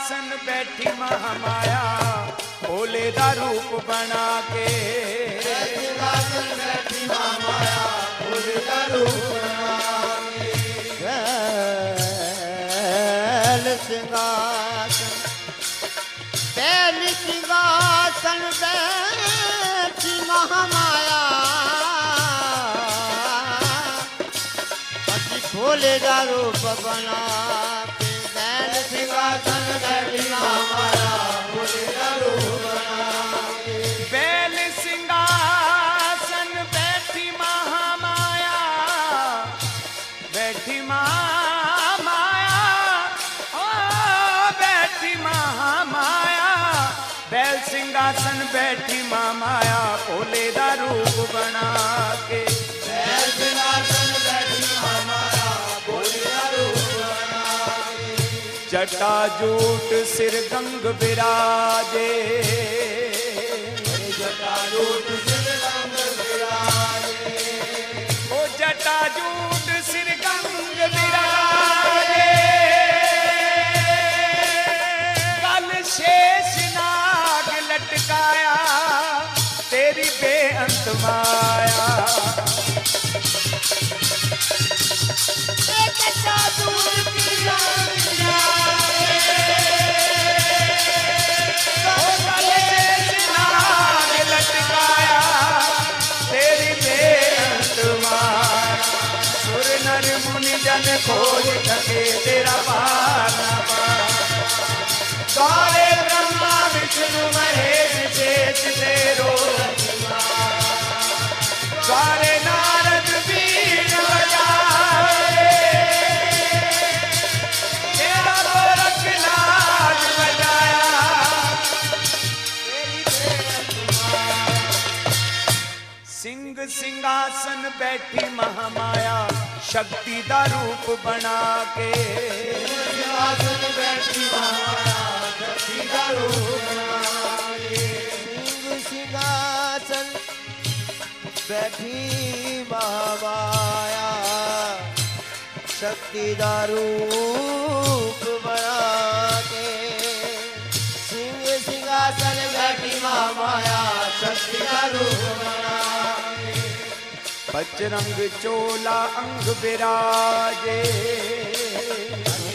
S2: सिंहासन बैठी महामाया भोले दा रूप बना के।
S3: सिंहासन बैठी महामाया भोले दा रूप बना के। बैल सिंहासन बैठी महामाया भोले दा रूप बना के। बैल सिंहासन बैठी महामाया भोले दा रूप बना के।
S2: बैल सिंहासन बैठी महामाया बैठी महामाया ओ बैठी महामाया। बैल सिंहासन बैठी महामाया भोले दा रूप बना के।
S3: बैल सिंहासन बैठी महामाया भोले दा रूप बना के।
S2: जटाजूट सिर गंग विराजे
S3: जटाजूट सिर गंग विराजे।
S2: ओ जटाजूट सिर गंग विराजे। कल शेष नाग लटकाया तेरी बेअंत माया। जन खोज सके तेरा पार न पार। सारे ब्रह्मा विष्णु महेश शेष तेरो सारे नारद बीन बजाए तेरा गोरखनाथ बजाया। सिंह सिंहासन बैठी महामाया शक्ति दा रूप बना के।
S3: सिंहासन बैठी महामाया शक्ति दा रूप बना के। सिंहासन बैठी महामाया शक्ति दा रूप बना के। सिंहासन बैठी महामाया शक्ति दा रूप बना के।
S2: बजरंग चोला अंग विराजे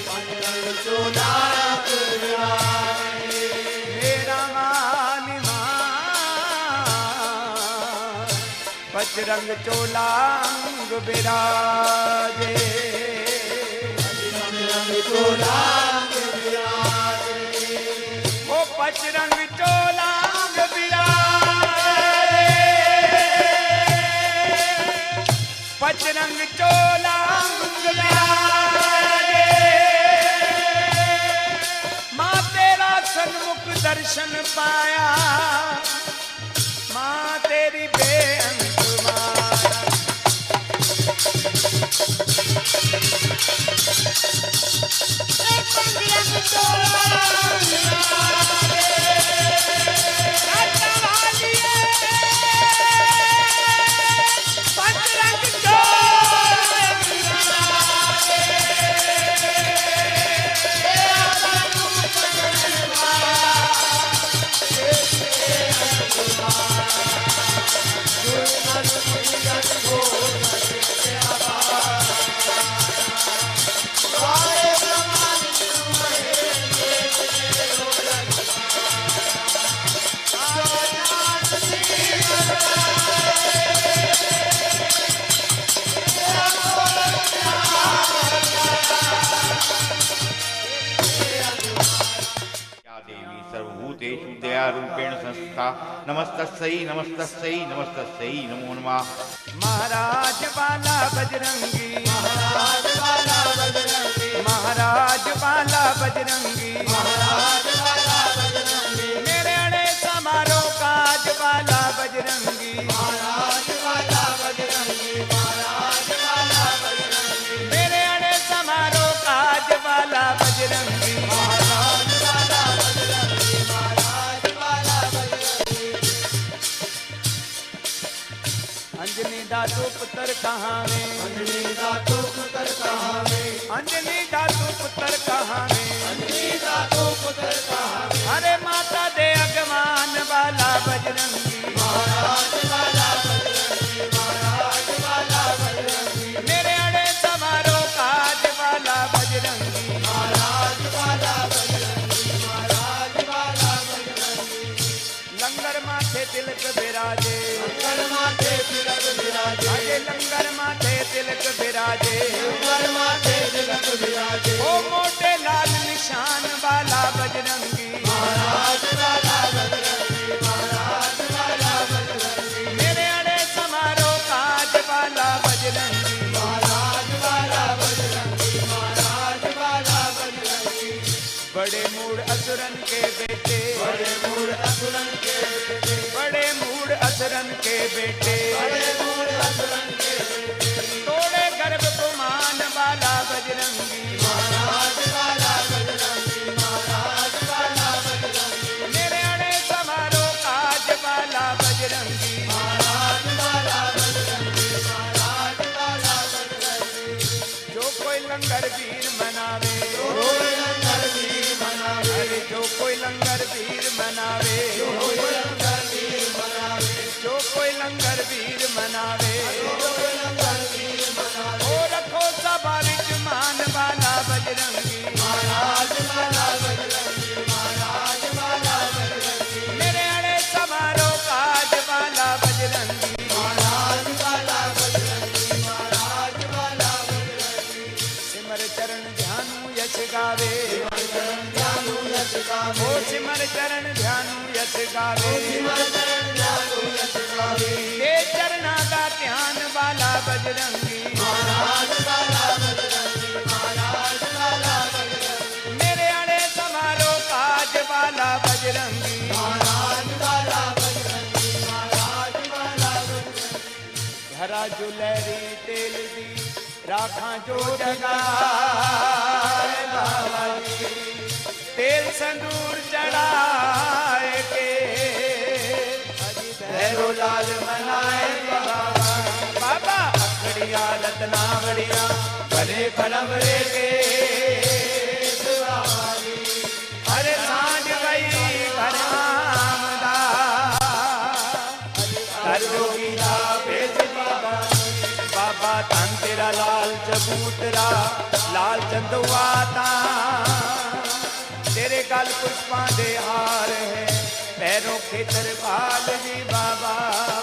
S3: बजरंग चोला अंग विराजे।
S2: मेरा मानिमान बजरंग चोला अंग विराजे।
S3: बजरंग चोला अंग विराजे।
S2: ओ बजरंग चोला अंग बजरंग चोला अंग विराजे। माँ तेरा सन्मुख दर्शन पाया माँ तेरी बेअंत माया। बजरंग चोला अंग विराजे। सर्वभूतेषु दयारूपेण संस्था नमस्तस्यै नमस्तस्यै नमस्तस्यै नमो नमः। महाराज वाला बजरंगी
S3: महाराज वाला बजरंगी
S2: महाराज वाला बजरंगी
S3: महाराज वाला बजरंगी।
S2: मेरे अड़े समारोह काज वाला बजरंगी
S3: महाराज वाला बजरंगी महाराज वाला बजरंगी।
S2: मेरे अड़े समारोह काज वाला बजरंगी
S3: महाराज वाला बजरंगी महाराज वाला बजरंगी।
S2: अंजनी दातु पुत्र कहाँ में,
S3: अंजनी दातु पुत्र कहाँ में,
S2: अंजनी दातु पुत्र कहाँ में,
S3: अंजनी दातु पुत्र कहाँ में।
S2: अरे माता दे अगमान वाला बजरंगी,
S3: महाराज वाला बजरंगी, महाराज वाला बजरंगी,
S2: मेरे अड़े समारो काज वाला बजरंगी,
S3: महाराज वाला बजरंगी, महाराज वाला बजरंगी।
S2: लंगर माथे तिलक विराजे,
S3: लंगर माथे तिलक विराजे,
S2: अरे लंगर माथे तिलक विराजे,
S3: लंगर माथे तिलक विराजे।
S2: ओ मोटे लाल निशान वाला बजरंगी,
S3: महाराज वाला बजरंगी, महाराज वाला बजरंगी,
S2: मेरे अड़े समारो काज वाला बजरंगी,
S3: महाराज वाला बजरंगी, महाराज वाला बजरंगी।
S2: बड़े मूड असुरन के बेटे,
S3: बड़े मूड असुरन के बेटे,
S2: बड़े मूड असुरन के बेटे,
S3: बड़े मूड असुरन के बेटे,
S2: तोड़े गर्भ गुमान वाला बजरंगी,
S3: महाराज वाला बजरंगी, महाराज वाला बजरंगी,
S2: मेरे अड़े समारो काज वाला बजरंगी,
S3: महाराज वाला बजरंगी, महाराज वाला बजरंगी।
S2: जो कोई लंगर वीर मनावे,
S3: कोई लंगर वीर मनावे,
S2: अरे जो कोई लंगर वीर मनावे,
S3: कोई लंगर वीर मनावे,
S2: जो कोई लंगर वीर मनावे,
S3: कोई लंगर वीर मनावे।
S2: ओ रखो सभा विच मान वाला बजरंगी,
S3: महाराज वाला बजरंगी, महाराज वाला बजरंगी,
S2: मेरे अड़े समारो काज वाला बजरंगी,
S3: महाराज वाला बजरंगी, महाराज वाला बजरंगी।
S2: सिमर चरण ध्यानु यश गावे,
S3: चरण ध्यानु यश गावे,
S2: ओ सिमर चरण ध्यानु यश गावे,
S3: सिमर चरण ध्यानु यश गावे।
S2: ये चरना का ध्यान वाला बजरंगी,
S3: महाराज वाला बजरंगी, महाराज वाला बजरंगी,
S2: मेरे अड़े समारो काज वाला बजरंगी,
S3: महाराज वाला बजरंगी, महाराज वाला बजरंगी।
S2: धरा जुलहरी तेल दी राखा जो जगाए बाबा जी, तेल संदूर चढ़ाए के भैरो लाल मनाए बाबा, बाबा अखड़िया रत्नावड़िया भले खलबरे के बाबा जी। अरे सांझ गई घर आमदा, कर जोगी दा बेच बाबा, बाबा धन तेरा लाल चबूतरा लाल चंदुआता, तेरे गल पुष्पां दे हार है, पैरों के तरपाल जी बाबा,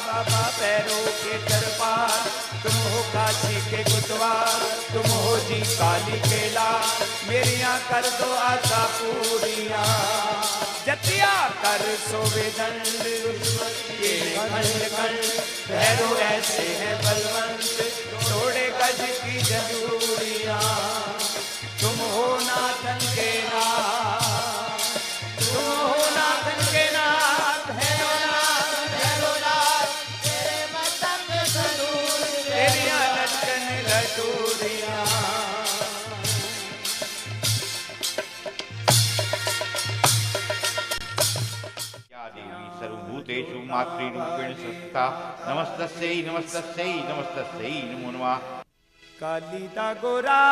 S2: बाबा पैरों के तरपाल, तुम हो काशी के कुतवाल, तुम हो जी काली केला, मेरिया कर दो आशा पूरिया, जतिया कर सोवे दंड ये खंड खंड, भैरो ऐसे हैं बलवंत, थोड़े गज की जरूरिया, तुम हो नाथन के नाथ, तुम हो नाथन के नाथ, भैरो नाथ, भैरो नाथ, तेरे मतंग सदूर, तेरिया लटकन लटूरिया।
S1: या देवी सर्वभूतेषु मातृरूपेण संस्थिता नमस्तस्यै नमस्तस्यै नमस्तस्यै नमो नमः।
S2: काली दा गोरा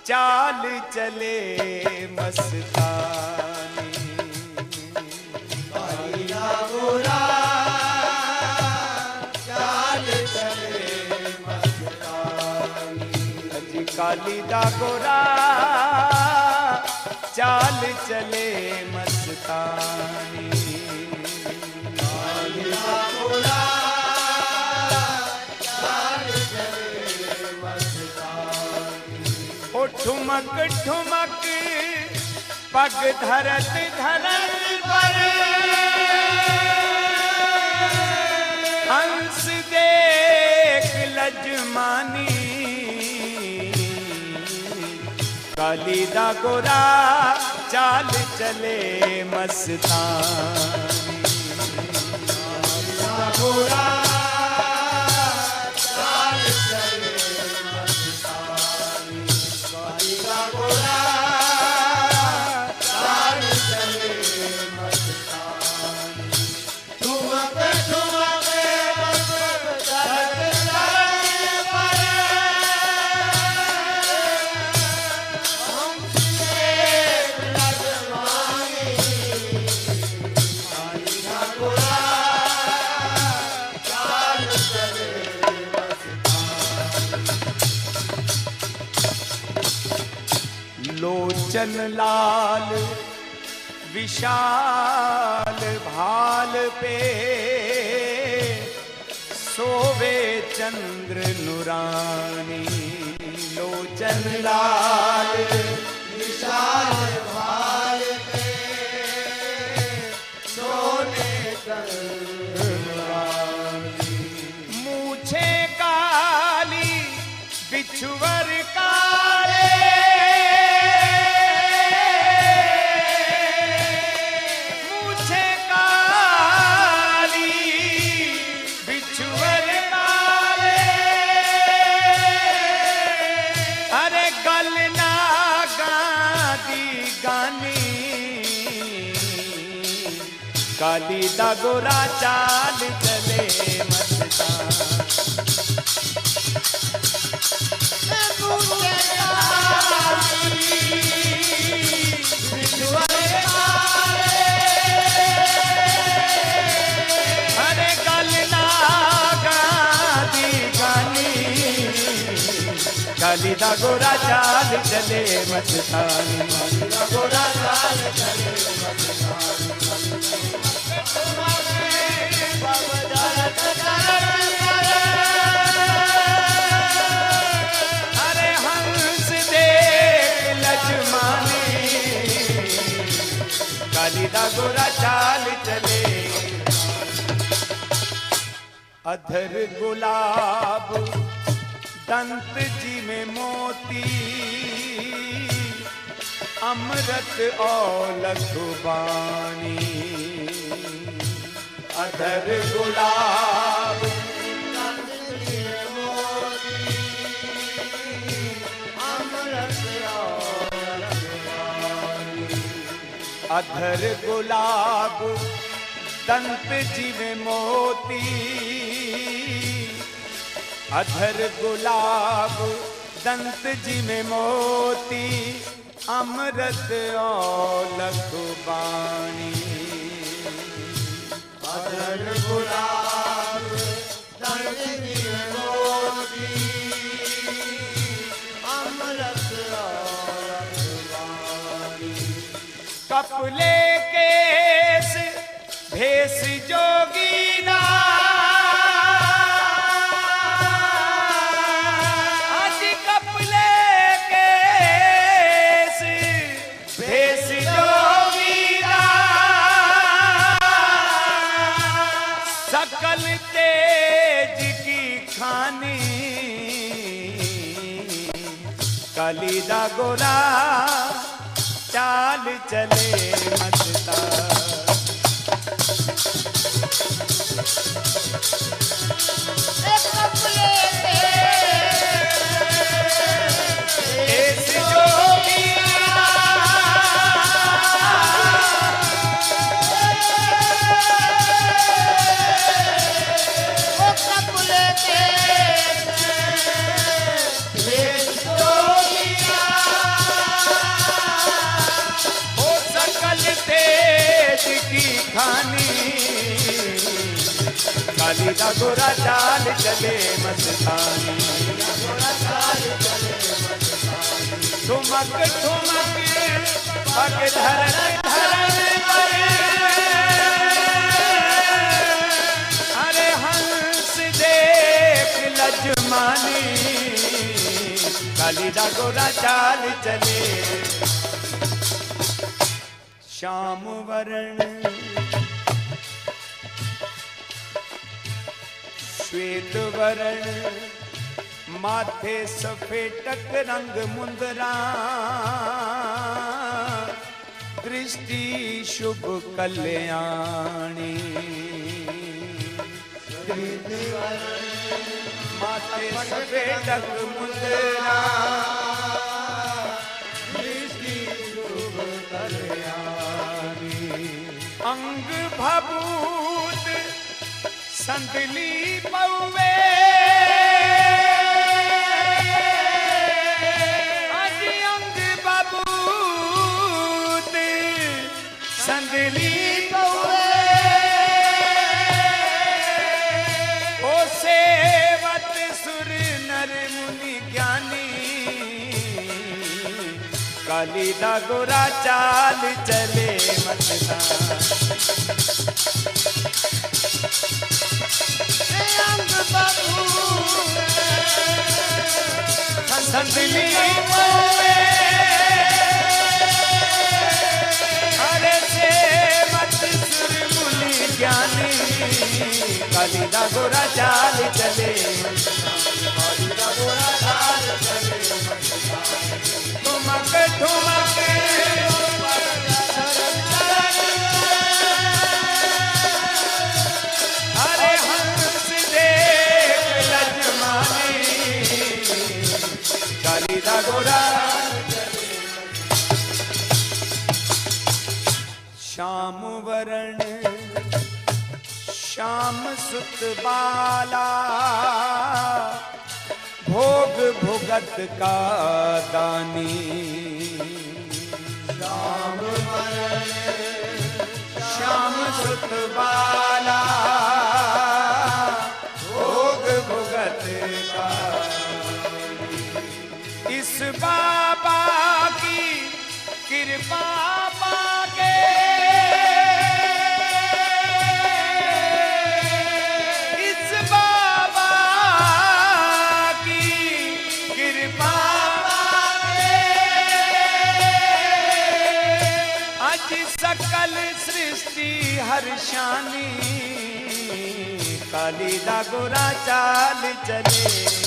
S2: चाल चले मस्तानी,
S3: काली दा गोरा चाल चले मस्तानी,
S2: अज काली दा गोरा चाल चले मस्तानी,
S3: काली दा गोरा चाल चले मस्तानी,
S2: ओ ठुमक ठुमक पग धरत धरन पर, हंस देख लजमानी, काली दा गोरा चाल चले मस्तानी,
S3: गोरा चाल चले मस्तानी, काली दा गोरा चाल चले मस्तानी, ठुमक ठुमक
S2: लोचन लाल विशाल भाल पे सोवे चंद्र नुरानी। लोचन लाल
S3: विशाल भाल पे सोने चंद्र नुरानी।
S2: मूछे काली बिछुवर काले मूछे काली बिछुवर काले। अरे गलना गादी गानी काली दा गोरा चाल चले मस्तान। अरे गलना गादी गानी काली दा गोरा चाल चले मस्तानी।
S3: गोरा चाल चले मस्तानी।
S2: अरे हंस देख लजमानी काली दा गोरा चाल चले। अधर गुलाब दंत जी में मोती अमृत औलख बानी। अधर गुलाब अधर गुलाब दंत जी में मोती। अधर गुलाब दंत जी में मोती अमृत औलख बानी।
S3: अधर गुलाब दंत जी में मोती अमृत औलख बानी।
S2: कपले केस भेष जोगीना आज कपले केस भेष जोगीना। सकल तेज की खानी काली दा गोरा चाल चले मस्तान। खानी काली दा गोरा चाल चले मस्तानी। ठुमक ठुमक पग धरन धरन पर अरे हंस देख लजमानी काली दा गोरा चाल चले। श्याम वरण श्वेत वरण माथे सफेटक रंग मुंदरा दृष्टि शुभ कल्याणी। माथे सफेटक मुंदरा दृष्टि शुभ कल्याणी। अंग भभूत संदली पौवे अजी अंग बबूत संदली पौवे ओ सेवत सुर नर मुनि ज्ञानी काली दा गोरा चाल चले मस्तान।
S3: अंग बाबू
S2: संदली मोए हरे से मत सुर मुनि ज्ञानी काली दा गोरा चाल चले काली दा गोरा चाल चले ठुमक ठुमक हरे हंस देख लजमानी काली दा गोरा श्याम वरण श्याम सुत बाला भोग भुगत का दानी
S3: श्याम वरण
S2: श्याम सुत बाला भोग भुगत का इस बाबा की कृपा पाके इस बाबा की कृपा पाके आज सकल सृष्टि हर्षानी काली दा गोरा चाल चले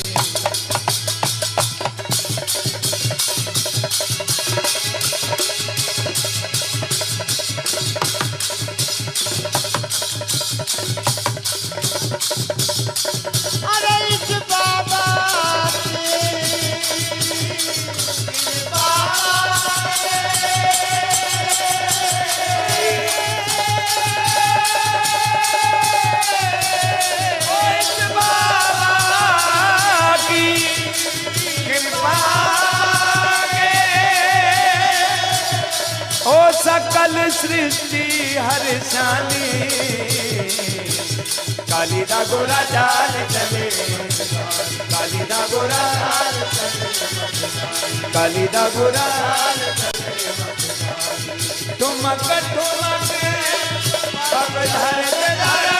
S3: अरे इस बाबा की कृपा
S2: इस बाबा की कृपा ओ सकल सृष्टि हर्षानी काली दा गोरा चाल चले काली दा गोरा काली दा गोरा ठुमक ठुमक सब धर धरा